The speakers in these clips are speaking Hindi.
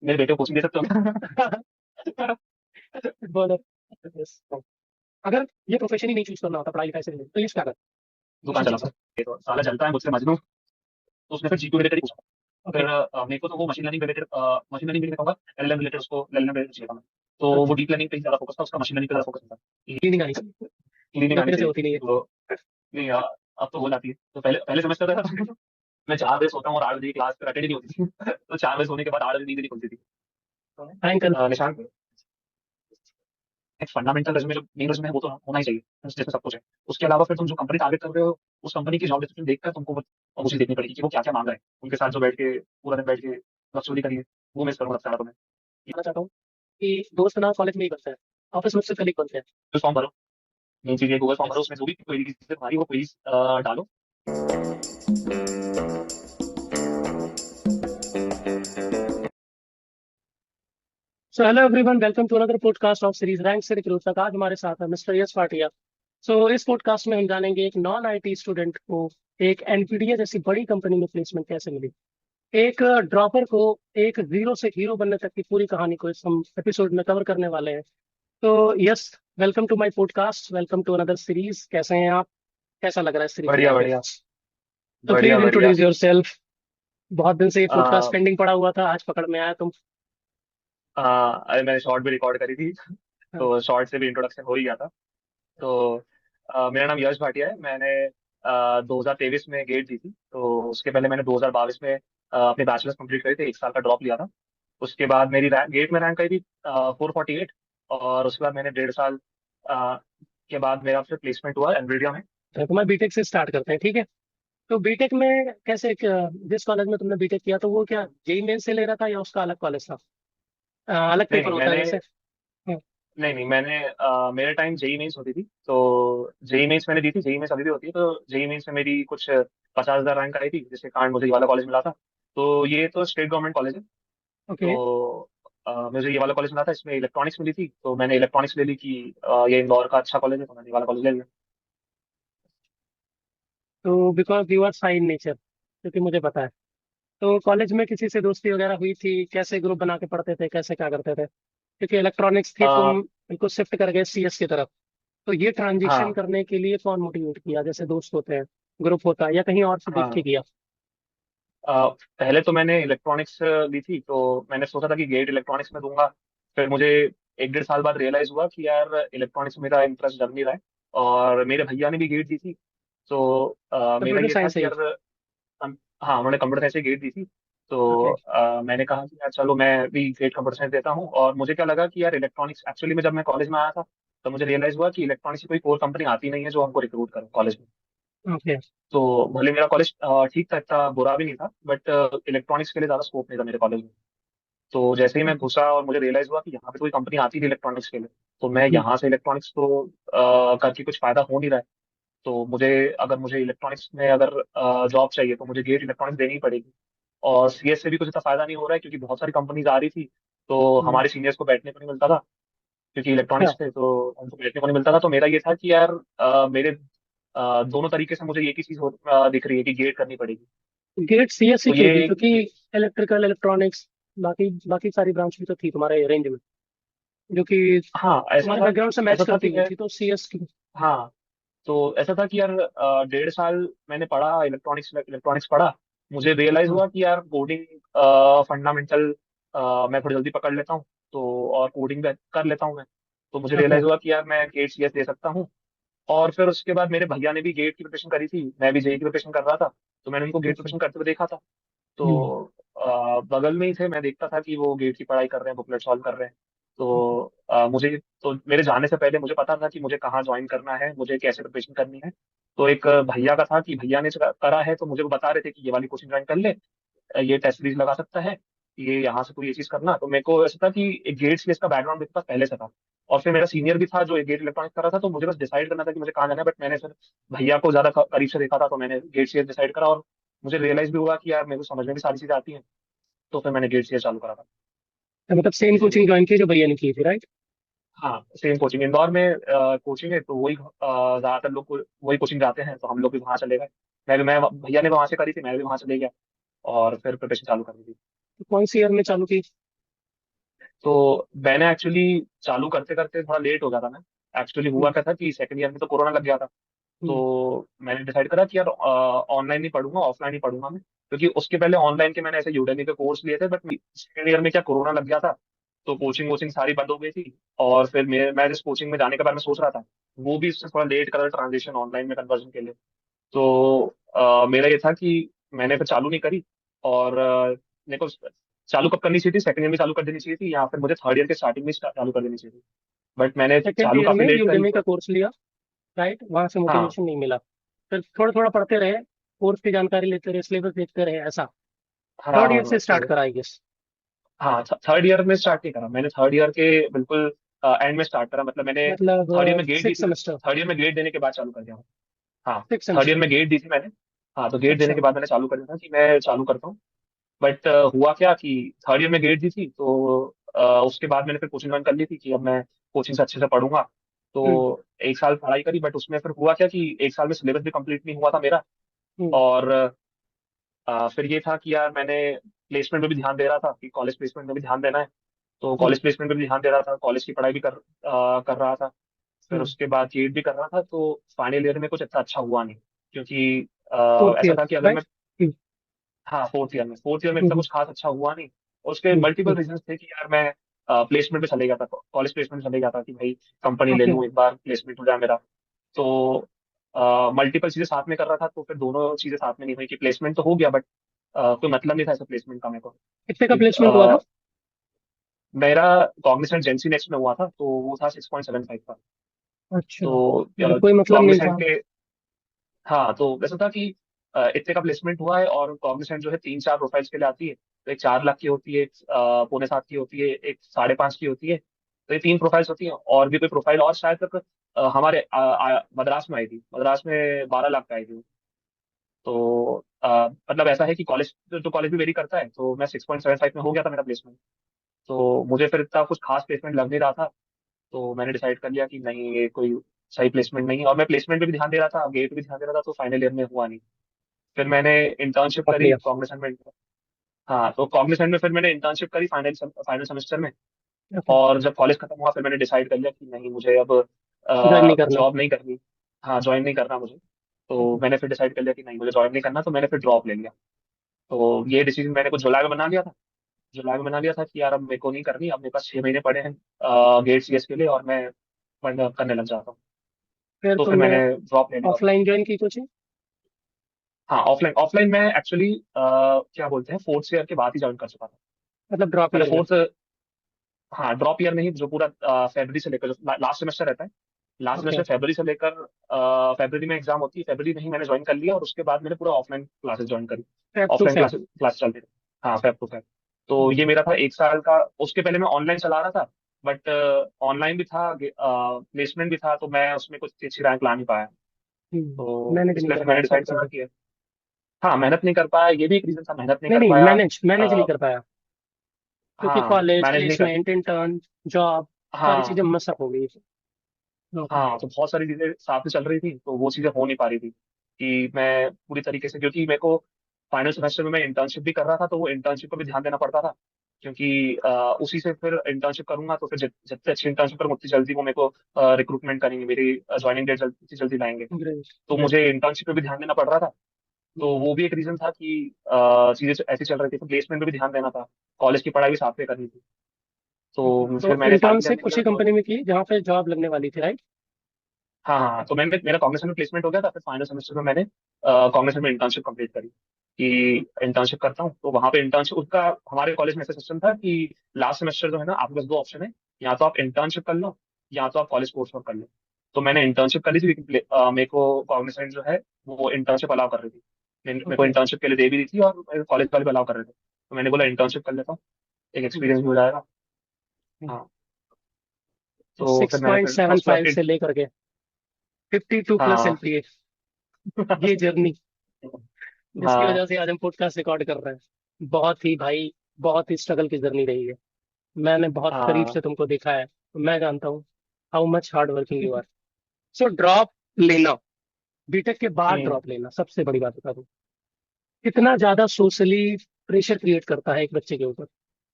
मेरे बेटे को कोचिंग दे सकते हो? फुटबॉलर। यस। अगर ये प्रोफेशन ही नहीं चूज करना होता पढ़ाई लिखाई से रिलेटेड, तो ये क्या करता? दुकान चलाता है। ये तो साला जलता है मुझसे मजनू। तो उसने फिर जीपीयू रिलेटेड ही पूछा। ओके। फिर मेरे को तो वो मशीन लर्निंग रिलेटेड कहूंगा, एलएलएम रिलेटेड, उसको एलएलएम रिलेटेड चाहिए था मैं। तो वो अच्छा। डीप लर्निंग पे ही ज्यादा फोकस था उसका, मशीन लर्निंग पे ज्यादा फोकस था। क्लीनिंग आनी क्लीनिंग चाहिए, आनी मेरे से चाहिए होती थी नहीं है। तो नहीं अब तो हो जाती है। तो पहले पहले सेमेस्टर था। मैं 4 बजे सोता हूँ और 8 बजे की क्लास अटेंड ही नहीं होती थी। तो 4 बजे सोने के बाद 8 बजे नींद नहीं खुलती थी। तो थैंक यू। निशांक, एक फंडामेंटल रेज्यूमे जो मेन रेज्यूमे है वो तो होना ही चाहिए, जिसमें सब कुछ है। उसके अलावा फिर तुम जो कंपनी टारगेट कर रहे हो, उस कंपनी की जॉब डिस्क्रिप्शन देखकर तुमको वो चीज देखनी पड़ेगी कि वो क्या क्या मांग रहा है। उनके साथ जो बैठ के पूरा दिन बैठ के लक्ष्य करिए, वो मिस करूंगा सारा तुम्हें। कहना चाहता हूँ कि दोस्त ना कॉलेज में ही बनता है, ऑफिस में सिर्फ कलीग बनते हैं। तो फॉर्म भरो, मेन चीज ये गूगल फॉर्म भरो, यस। उसमें जो भी क्वेरी की तुम्हारी वो क्वेरीज डालो। So hello everyone, welcome to another podcast of series rank से रिक्रूट तक। आज हमारे साथ है मिस्टर यश भाटिया। सो इस पॉडकास्ट में हम जानेंगे एक नॉन आईटी स्टूडेंट को एक एनपीटीए जैसी बड़ी कंपनी में प्लेसमेंट कैसे मिली, एक ड्रॉपर को एक जीरो से हीरो बनने तक की पूरी कहानी को इस हम एपिसोड में कवर करने वाले हैं। तो yes, welcome to my podcast, welcome to another series. कैसे हैं आप? कैसा लग रहा है सीरीज में बढ़िया आके? बढ़िया। तो बढ़िया प्लीज बढ़िया। Introduce yourself. बहुत दिन से ये पॉडकास्ट अ, पेंडिंग पड़ा हुआ था, आज पकड़ में आया तुम। अरे मैंने शॉर्ट भी रिकॉर्ड करी थी। हाँ। तो शॉर्ट से भी इंट्रोडक्शन हो ही गया था। तो मेरा नाम यश भाटिया है। मैंने 2023 में गेट दी थी। तो उसके पहले मैंने 2022 में अपने बैचलर्स कंप्लीट करी थी, 1 साल का ड्रॉप लिया था। उसके बाद मेरी गेट में रैंक आई थी 448। और उसके बाद मैंने 1.5 साल के बाद मेरा फिर प्लेसमेंट हुआ एनवीडिया में। तो मैं बीटेक से स्टार्ट करते हैं, ठीक है? तो बीटेक में कैसे जिस कॉलेज में तुमने बीटेक किया, तो वो क्या जेई मेन से ले रहा था या उसका अलग कॉलेज था? अलग नहीं पेपर नहीं होता है मैंने जैसे? हाँ। नहीं नहीं मैंने मेरे टाइम जेई मेंस होती थी। तो जेई मेंस मैंने दी थी, जेई मेंस अभी भी होती है। तो जेई मेंस में मेरी कुछ 50,000 रैंक आई थी, जिसके कारण मुझे ये वाला कॉलेज मिला था। तो ये तो स्टेट गवर्नमेंट कॉलेज है। ओके। तो मुझे ये वाला कॉलेज मिला था, इसमें इलेक्ट्रॉनिक्स मिली थी। तो मैंने इलेक्ट्रॉनिक्स ले ली कि ये इंदौर का अच्छा कॉलेज है, तो मैंने ये वाला कॉलेज ले लिया। तो बिकॉज यू आर शाई इन नेचर, क्योंकि मुझे पता है। तो कॉलेज में किसी से दोस्ती वगैरह हुई थी? कैसे ग्रुप बना के पढ़ते थे, कैसे क्या करते थे? क्योंकि इलेक्ट्रॉनिक्स थी, तुम अ, बिल्कुल शिफ्ट कर गए सीएस की तरफ। तो ये ट्रांजिशन हाँ करने के लिए कौन मोटिवेट किया? जैसे दोस्त होते हैं, ग्रुप होता है, या कहीं और से देख के हाँ। किया? पहले तो मैंने इलेक्ट्रॉनिक्स ली थी, तो मैंने सोचा था कि गेट इलेक्ट्रॉनिक्स में दूंगा। फिर मुझे 1 1.5 साल बाद रियलाइज हुआ कि यार इलेक्ट्रॉनिक्स में मेरा इंटरेस्ट जग नहीं रहा है। और मेरे भैया ने भी गेट दी थी। तो मेरा कंप्यूटर ये था साइंस है कि ही। यार हाँ, उन्होंने कंप्यूटर साइंस से गेट दी थी। तो ओके। मैंने कहा कि यार चलो मैं भी गेट कंप्यूटर साइंस देता हूँ। और मुझे क्या लगा कि यार इलेक्ट्रॉनिक्स एक्चुअली में, जब मैं कॉलेज में आया था तो मुझे रियलाइज हुआ कि इलेक्ट्रॉनिक्स की कोई कोर कंपनी आती नहीं है जो हमको रिक्रूट करे कॉलेज में। ओके। तो भले मेरा कॉलेज ठीक था, इतना बुरा भी नहीं था, बट इलेक्ट्रॉनिक्स के लिए ज्यादा स्कोप नहीं था मेरे कॉलेज में। तो जैसे ही मैं घुसा और मुझे रियलाइज हुआ कि यहाँ पे कोई कंपनी आती थी इलेक्ट्रॉनिक्स के लिए, तो मैं यहाँ से इलेक्ट्रॉनिक्स तो करके कुछ फायदा हो नहीं रहा है। तो मुझे इलेक्ट्रॉनिक्स में अगर जॉब चाहिए तो मुझे गेट इलेक्ट्रॉनिक्स देनी ही पड़ेगी। और सीएस से भी कुछ इतना फायदा नहीं हो रहा है, क्योंकि बहुत सारी कंपनीज आ रही थी। तो हमारे सीनियर्स को बैठने को नहीं मिलता था, क्योंकि इलेक्ट्रॉनिक्स थे तो उनको बैठने को नहीं मिलता था। तो मेरा ये था कि यार मेरे दोनों तरीके से मुझे एक ही चीज दिख रही है कि गेट करनी पड़ेगी। गेट सीएससी तो क्यों ये दी? क्योंकि इलेक्ट्रिकल इलेक्ट्रॉनिक्स, बाकी बाकी सारी ब्रांच भी तो थी तुम्हारे रेंज में, जो कि हाँ, तुम्हारे बैकग्राउंड से मैच ऐसा था करती कि हुई मैं थी, तो सीएस की। हाँ, तो ऐसा था कि यार 1.5 साल मैंने पढ़ा, इलेक्ट्रॉनिक्स इलेक्ट्रॉनिक्स पढ़ा। मुझे रियलाइज हाँ। हुआ कि यार कोडिंग फंडामेंटल मैं थोड़ी जल्दी पकड़ लेता हूँ। तो और कोडिंग भी कर लेता हूँ मैं। तो मुझे ओके। रियलाइज हुआ कि यार मैं गेट सीएस दे सकता हूँ। और फिर उसके बाद मेरे भैया ने भी गेट की प्रिपरेशन करी थी, मैं भी जेई की प्रिपरेशन कर रहा था। तो मैंने उनको गेट ओके। प्रिपरेशन करते हुए देखा था। हम्म। तो बगल में ही थे, मैं देखता था कि वो गेट की पढ़ाई कर रहे हैं, बुकलेट सॉल्व कर रहे हैं। तो मुझे तो मेरे जाने से पहले मुझे पता था कि मुझे कहाँ ज्वाइन करना है, मुझे कैसे प्रिपरेशन करनी है। तो एक भैया का था कि भैया ने करा है, तो मुझे वो बता रहे थे कि ये वाली कोचिंग ज्वाइन कर ले, ये टेस्ट सीरीज लगा सकता है, ये यहाँ से तू ये चीज करना। तो मेरे को ऐसा था कि एक गेट सीरीज का बैकग्राउंड मेरे पास पहले से था। और फिर मेरा सीनियर भी था जो एक गेट इलेक्ट्रॉनिक्स कर रहा था, तो मुझे बस डिसाइड करना था कि मुझे कहाँ जाना है। बट मैंने फिर भैया को ज्यादा करीब से देखा था, तो मैंने गेट सीरीज डिसाइड करा। और मुझे रियलाइज भी हुआ कि यार मेरे को समझ में भी सारी चीजें आती हैं। तो फिर मैंने गेट सीरीज चालू करा था। तो मतलब सेम इसीलिए कोचिंग ज्वाइन की जो भैया ने की थी, राइट? हाँ, सेम कोचिंग इंदौर में कोचिंग है, तो वही ज्यादातर लोग वही कोचिंग जाते हैं, तो हम लोग भी वहाँ चले गए। मैं भैया ने वहां से करी थी, मैं भी वहां चले गया। और फिर प्रिपरेशन चालू कर दी थी। तो कौन सी ईयर में चालू की? तो मैंने एक्चुअली चालू करते करते थोड़ा लेट हो गया था मैं। एक्चुअली हुआ हम्म। क्या था कि सेकंड ईयर में तो कोरोना लग गया था। हम्म। तो मैंने डिसाइड करा कि यार ऑनलाइन नहीं पढ़ूंगा, ऑफलाइन ही पढ़ूंगा मैं, क्योंकि उसके पहले ऑनलाइन के मैंने ऐसे यूडेमी पे कोर्स लिए थे, बट सेकंड ईयर में क्या कोरोना लग गया था, तो कोचिंग वोचिंग सारी बंद हो गई थी। और फिर मैं जिस कोचिंग में जाने के बारे में सोच रहा था, वो भी इससे थोड़ा लेट करा ट्रांजिशन ऑनलाइन में कन्वर्जन के लिए। तो मेरा ये था कि मैंने फिर चालू नहीं करी। और मेरे को चालू कब करनी चाहिए थी, सेकंड ईयर में चालू कर देनी चाहिए थी, या फिर मुझे थर्ड ईयर के स्टार्टिंग में चालू कर देनी चाहिए थी। बट मैंने सेकेंड चालू ईयर काफी में लेट करी यूडेमी का तो। कोर्स लिया, राइट? वहां से हाँ मोटिवेशन नहीं मिला, फिर थोड़ा थोड़ा पढ़ते रहे, कोर्स की जानकारी लेते रहे, सिलेबस देखते रहे, ऐसा। हाँ थर्ड ईयर हाँ से स्टार्ट तो करा, आई गेस। हाँ, थर्ड ईयर में स्टार्ट नहीं करा मैंने, थर्ड ईयर के बिल्कुल एंड में स्टार्ट करा, मतलब मैंने मतलब थर्ड ईयर में गेट दी सिक्स थी ना। सेमेस्टर। थर्ड ईयर में गेट देने के बाद चालू कर दिया हूँ। हाँ, सिक्स थर्ड ईयर सेमेस्टर। में गेट दी थी मैंने। हाँ, तो गेट देने अच्छा। के बाद मैंने चालू कर दिया था कि मैं चालू करता हूँ। बट हुआ क्या कि थर्ड ईयर में गेट दी थी, तो उसके बाद मैंने फिर कोचिंग ज्वाइन कर ली थी कि अब मैं कोचिंग से अच्छे से पढ़ूंगा। हम्म। तो एक साल पढ़ाई करी, बट उसमें फिर हुआ क्या कि एक साल में सिलेबस भी कंप्लीट नहीं हुआ था मेरा। हम्म। और फिर ये था कि यार मैंने प्लेसमेंट पे भी ध्यान दे रहा था कि कॉलेज प्लेसमेंट में भी ध्यान देना है। तो हम्म। कॉलेज प्लेसमेंट पे भी ध्यान दे रहा था, कॉलेज की पढ़ाई भी कर रहा था। फिर हम्म। उसके बाद गेट भी कर रहा था, तो फाइनल ईयर में कुछ इतना अच्छा हुआ नहीं, क्योंकि फोर्थ ऐसा ईयर, था कि अगर मैं। राइट? हम्म। हाँ, फोर्थ ईयर में इतना हम्म। कुछ खास अच्छा हुआ नहीं। और उसके हम्म। मल्टीपल रीजंस थे कि यार मैं प्लेसमेंट पे चले गया था, कॉलेज प्लेसमेंट चले गया था कि भाई कंपनी ले ओके। लूँ, एक बार प्लेसमेंट हो जाए मेरा। तो मल्टीपल चीजें साथ में कर रहा था, तो फिर दोनों चीजें साथ में नहीं हुई कि प्लेसमेंट तो हो गया, बट कोई मतलब नहीं था ऐसा प्लेसमेंट का मेरे को कितने का कि, प्लेसमेंट हुआ था? मेरा कॉग्निसेंट जेंसी नेक्स्ट में हुआ था, तो वो था 6.75 का। अच्छा, तो मतलब कोई मतलब नहीं कॉग्निसेंट था। के। हाँ, तो वैसा था कि इतने का प्लेसमेंट हुआ है, और कॉग्निसेंट जो है 3-4 प्रोफाइल्स के लिए आती है। तो एक 4 लाख की होती है, एक 6.25 की होती है, एक 5.5 की होती है। तो ये 3 प्रोफाइल्स होती हैं, और भी कोई प्रोफाइल और शायद तक हमारे मद्रास में आई थी, मद्रास में 12 लाख का आई थी। तो मतलब ऐसा है कि कॉलेज तो कॉलेज भी वेरी करता है, तो मैं 6.75 में हो गया था मेरा प्लेसमेंट। तो मुझे फिर इतना कुछ खास प्लेसमेंट लग नहीं रहा था। तो मैंने डिसाइड कर लिया कि नहीं, ये कोई सही प्लेसमेंट नहीं है, और मैं प्लेसमेंट पे भी ध्यान दे रहा था, गेट पे भी ध्यान दे रहा था, तो फाइनल ईयर में हुआ नहीं। फिर मैंने इंटर्नशिप पक करी लिया। कॉग्निसेंट में। हाँ, तो कॉग्निसेंट में फिर मैंने इंटर्नशिप करी फाइनल फाइनल सेमेस्टर में। ओके। और जब कॉलेज खत्म हुआ, फिर मैंने डिसाइड कर लिया कि नहीं, मुझे अब ज्वाइन नहीं करना। जॉब नहीं करनी। हाँ, ज्वाइन नहीं करना मुझे। तो मैंने फिर डिसाइड कर लिया कि नहीं, मुझे ज्वाइन नहीं करना, तो मैंने फिर ड्रॉप ले लिया। तो ये डिसीजन मैंने कुछ जुलाई में बना लिया था। जुलाई में बना लिया था कि यार अब मेरे को नहीं करनी, अब मेरे पास 6 महीने पड़े हैं गेट सीएस के लिए, और मैं करने लग जाता हूँ। फिर तो फिर तुमने मैंने ड्रॉप ले लिया। ऑफलाइन ज्वाइन की कोचिंग? हाँ, ऑफलाइन ऑफलाइन मैं एक्चुअली क्या बोलते हैं, फोर्थ ईयर के बाद ही ज्वाइन कर चुका था। मतलब ड्रॉप मैंने ईयर में? फोर्थ। हाँ, ड्रॉप ईयर नहीं, जो पूरा फरवरी से लेकर जो लास्ट सेमेस्टर रहता है। Last okay. सेमेस्टर फरवरी से लेकर फरवरी में एग्जाम होती है, फरवरी में ही मैंने ज्वाइन कर लिया, और उसके बाद मैंने पूरा ऑफलाइन क्लासेस ज्वाइन करी। फैब टू ऑफलाइन फैब। क्लास चलती थी। हाँ, फैब टू फैब। तो ये मेरा था एक साल का। उसके पहले मैं ऑनलाइन चला रहा था, बट ऑनलाइन भी था, प्लेसमेंट भी था, तो मैं उसमें कुछ अच्छी रैंक ला नहीं पाया। तो मैनेज नहीं इसलिए कर फिर पाया मैंने सब डिसाइड करा चीजें। कि हाँ, मेहनत नहीं कर पाया, ये भी एक रीजन था, मेहनत नहीं नहीं कर नहीं, पाया। मैनेज मैनेज नहीं आ, कर पाया, क्योंकि हाँ, कॉलेज मैनेज नहीं कर। प्लेसमेंट इंटर्न जॉब सारी हाँ चीजें मसअप हो गई। ओके। हाँ, तो बहुत सारी चीजें साथ में चल रही थी, तो वो चीजें हो नहीं पा रही थी कि मैं पूरी तरीके से, क्योंकि मेरे को फाइनल सेमेस्टर में मैं इंटर्नशिप भी कर रहा था, तो वो इंटर्नशिप पर भी ध्यान देना पड़ता था। क्योंकि उसी से फिर इंटर्नशिप करूंगा, तो फिर जितनी अच्छी इंटर्नशिप करूंगा उतनी जल्दी वो मेरे को रिक्रूटमेंट करेंगे, मेरी ज्वाइनिंग डेट जल्दी जल्दी लाएंगे। ग्रेट। तो ग्रेट। मुझे इंटर्नशिप पे भी ध्यान देना पड़ रहा था। तो वो भी एक रीजन था कि चीजें ऐसी चल रही थी, तो प्लेसमेंट पे भी ध्यान देना था, कॉलेज की पढ़ाई भी साथ में करनी थी। तो तो फिर मैंने फाइनल ईयर इंटर्नशिप में उसी किया तो। कंपनी में की जहाँ पे जॉब लगने वाली थी, राइट? हाँ हाँ हाँ, तो मैंने मेरा कॉग्निशन में प्लेसमेंट हो गया था, फिर फाइनल सेमेस्टर में मैंने कॉग्निशन में इंटर्नशिप कंप्लीट करी कि इंटर्नशिप करता हूँ, तो वहाँ पे इंटर्नशिप उसका हमारे कॉलेज में ऐसा सिस्टम था कि लास्ट सेमेस्टर जो है ना, आपके पास 2 ऑप्शन है, या तो आप इंटर्नशिप कर लो, या तो आप कॉलेज कोर्स वर्क कर लो। तो मैंने इंटर्नशिप करी थी, लेकिन मेरे को कॉग्निशन जो है वो इंटर्नशिप अलाउ कर रही थी। मेरे को ओके। इंटर्नशिप के लिए दे भी दी थी, और मेरे कॉलेज वाले भी अलाउ कर रहे थे, तो मैंने बोला इंटर्नशिप कर लेता हूँ, एक एक्सपीरियंस भी हो जाएगा। हाँ, तो तो फिर सिक्स मैंने पॉइंट फिर सेवन उसके बाद फाइव से लेकर के 52 प्लस हाँ एलपीए, ये जर्नी जिसकी हाँ वजह से आज हम पॉडकास्ट रिकॉर्ड कर रहे हैं, बहुत ही भाई, बहुत ही स्ट्रगल की जर्नी रही है। मैंने बहुत करीब हाँ। से तुमको देखा है, तो मैं जानता हूँ how much hard working you are. So drop लेना, बीटेक के बाद हम्म। ड्रॉप लेना, सबसे बड़ी बात बता दूं, कितना ज्यादा सोशली प्रेशर क्रिएट करता है एक बच्चे के ऊपर।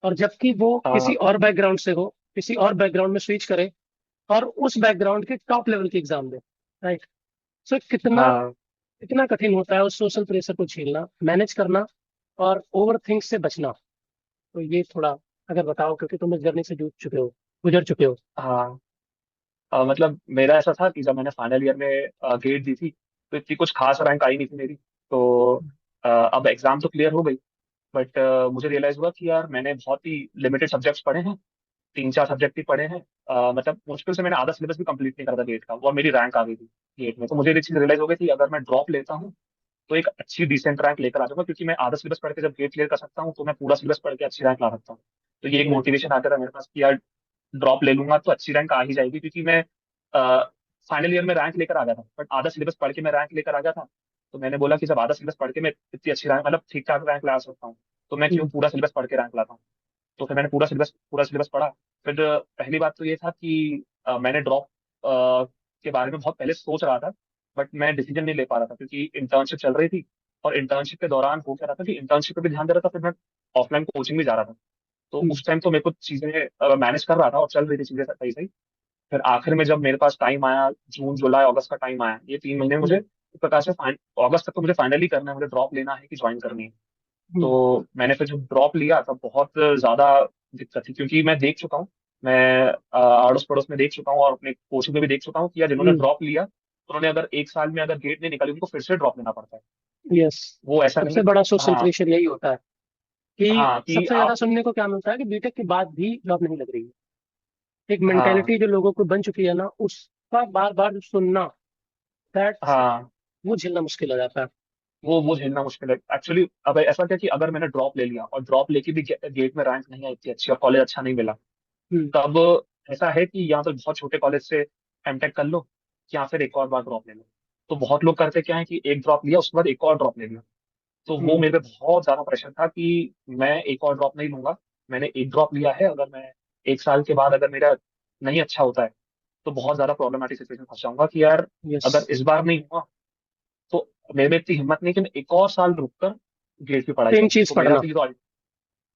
और जबकि वो किसी हाँ और बैकग्राउंड से हो, किसी और बैकग्राउंड में स्विच करे और उस बैकग्राउंड के टॉप लेवल की एग्जाम दे। राइट। सो कितना हाँ कितना कठिन होता है उस सोशल प्रेशर को झेलना, मैनेज करना और ओवर थिंक से बचना। तो ये थोड़ा अगर बताओ, क्योंकि तुम इस जर्नी से जूझ चुके हो, गुजर चुके हो। हाँ। मतलब मेरा ऐसा था कि जब मैंने फाइनल ईयर में गेट दी थी तो इतनी कुछ खास रैंक आई नहीं थी मेरी। तो अब एग्जाम तो क्लियर हो गई, बट मुझे रियलाइज हुआ कि यार मैंने बहुत ही लिमिटेड सब्जेक्ट्स पढ़े हैं, 3-4 सब्जेक्ट ही पढ़े हैं। मतलब मुश्किल से मैंने आधा सिलेबस भी कंप्लीट नहीं करा था गेट का, और मेरी रैंक आ गई थी गेट में। तो मुझे ये चीज रियलाइज हो गई थी, अगर मैं ड्रॉप लेता हूँ तो एक अच्छी डिसेंट रैंक लेकर आ जाऊंगा, क्योंकि मैं आधा सिलेबस पढ़ के जब गेट क्लियर कर सकता हूँ तो मैं पूरा सिलेबस पढ़ के अच्छी रैंक ला सकता हूँ। तो ये एक Right. मोटिवेशन आता था मेरे पास कि यार ड्रॉप ले लूंगा तो अच्छी रैंक आ ही जाएगी, क्योंकि मैं फाइनल ईयर में रैंक लेकर आ गया था, बट आधा सिलेबस पढ़ के मैं रैंक लेकर आ गया था। तो मैंने बोला कि जब आधा सिलेबस पढ़ के मैं इतनी अच्छी रैंक, मतलब ठीक ठाक रैंक ला सकता हूँ, तो मैं क्यों हम्म, पूरा सिलेबस पढ़ के रैंक लाता हूँ। तो फिर मैंने पूरा सिलेबस पढ़ा। फिर पहली बात तो ये था कि मैंने ड्रॉप के बारे में बहुत पहले सोच रहा था, बट मैं डिसीजन नहीं ले पा रहा था क्योंकि इंटर्नशिप चल रही थी। और इंटर्नशिप के दौरान हो क्या रहा था कि इंटर्नशिप पे भी ध्यान दे रहा था, फिर मैं ऑफलाइन कोचिंग भी जा रहा था। तो हम्म, उस टाइम तो मेरे को चीजें मैनेज कर रहा था और चल रही थी चीजें सही सही। फिर आखिर में जब मेरे पास टाइम आया, जून जुलाई अगस्त का टाइम आया, ये 3 महीने मुझे हम्म, एक प्रकार से अगस्त तक तो मुझे फाइनली करना है, मुझे ड्रॉप लेना है कि ज्वाइन करनी है। हम्म, तो मैंने फिर जब ड्रॉप लिया तब बहुत ज्यादा दिक्कत थी, क्योंकि मैं देख चुका हूँ, मैं अड़ोस पड़ोस में देख चुका हूँ और अपने कोचिंग में भी देख चुका हूँ कि यार जिन्होंने हम्म। ड्रॉप लिया उन्होंने अगर एक साल में अगर गेट नहीं निकाली उनको फिर से ड्रॉप लेना पड़ता है। यस। वो ऐसा नहीं। सबसे बड़ा सोशल हाँ प्रेशर यही होता है कि हाँ कि सबसे ज्यादा आप। सुनने को क्या मिलता है कि बीटेक के बाद भी जॉब नहीं लग रही है। एक हाँ मेंटेलिटी जो लोगों को बन चुकी है ना, उसका बार बार सुनना, दैट्स हाँ। वो झेलना मुश्किल हो जाता है। वो झेलना मुश्किल है एक्चुअली। अब ऐसा क्या कि अगर मैंने ड्रॉप ले लिया और ड्रॉप लेके भी गेट में रैंक नहीं आई थी अच्छी और कॉलेज अच्छा नहीं मिला, हम्म, तब ऐसा है कि या तो बहुत छोटे कॉलेज से एमटेक कर लो या फिर एक और बार ड्रॉप ले लो। तो बहुत लोग करते क्या है कि एक ड्रॉप लिया उसके बाद एक और ड्रॉप ले लिया। तो वो हम्म, मेरे पे बहुत ज्यादा प्रेशर था कि मैं एक और ड्रॉप नहीं लूंगा। मैंने एक ड्रॉप लिया है, अगर मैं एक साल के बाद अगर मेरा नहीं अच्छा होता है तो बहुत ज्यादा प्रॉब्लमेटिक सिचुएशन फंस जाऊंगा कि यार यस। अगर इस बार नहीं हुआ तो मेरे में इतनी हिम्मत नहीं कि मैं एक और साल रुककर गेट की पढ़ाई सेम करूँ। चीज तो मेरा पढ़ना। तो ये तो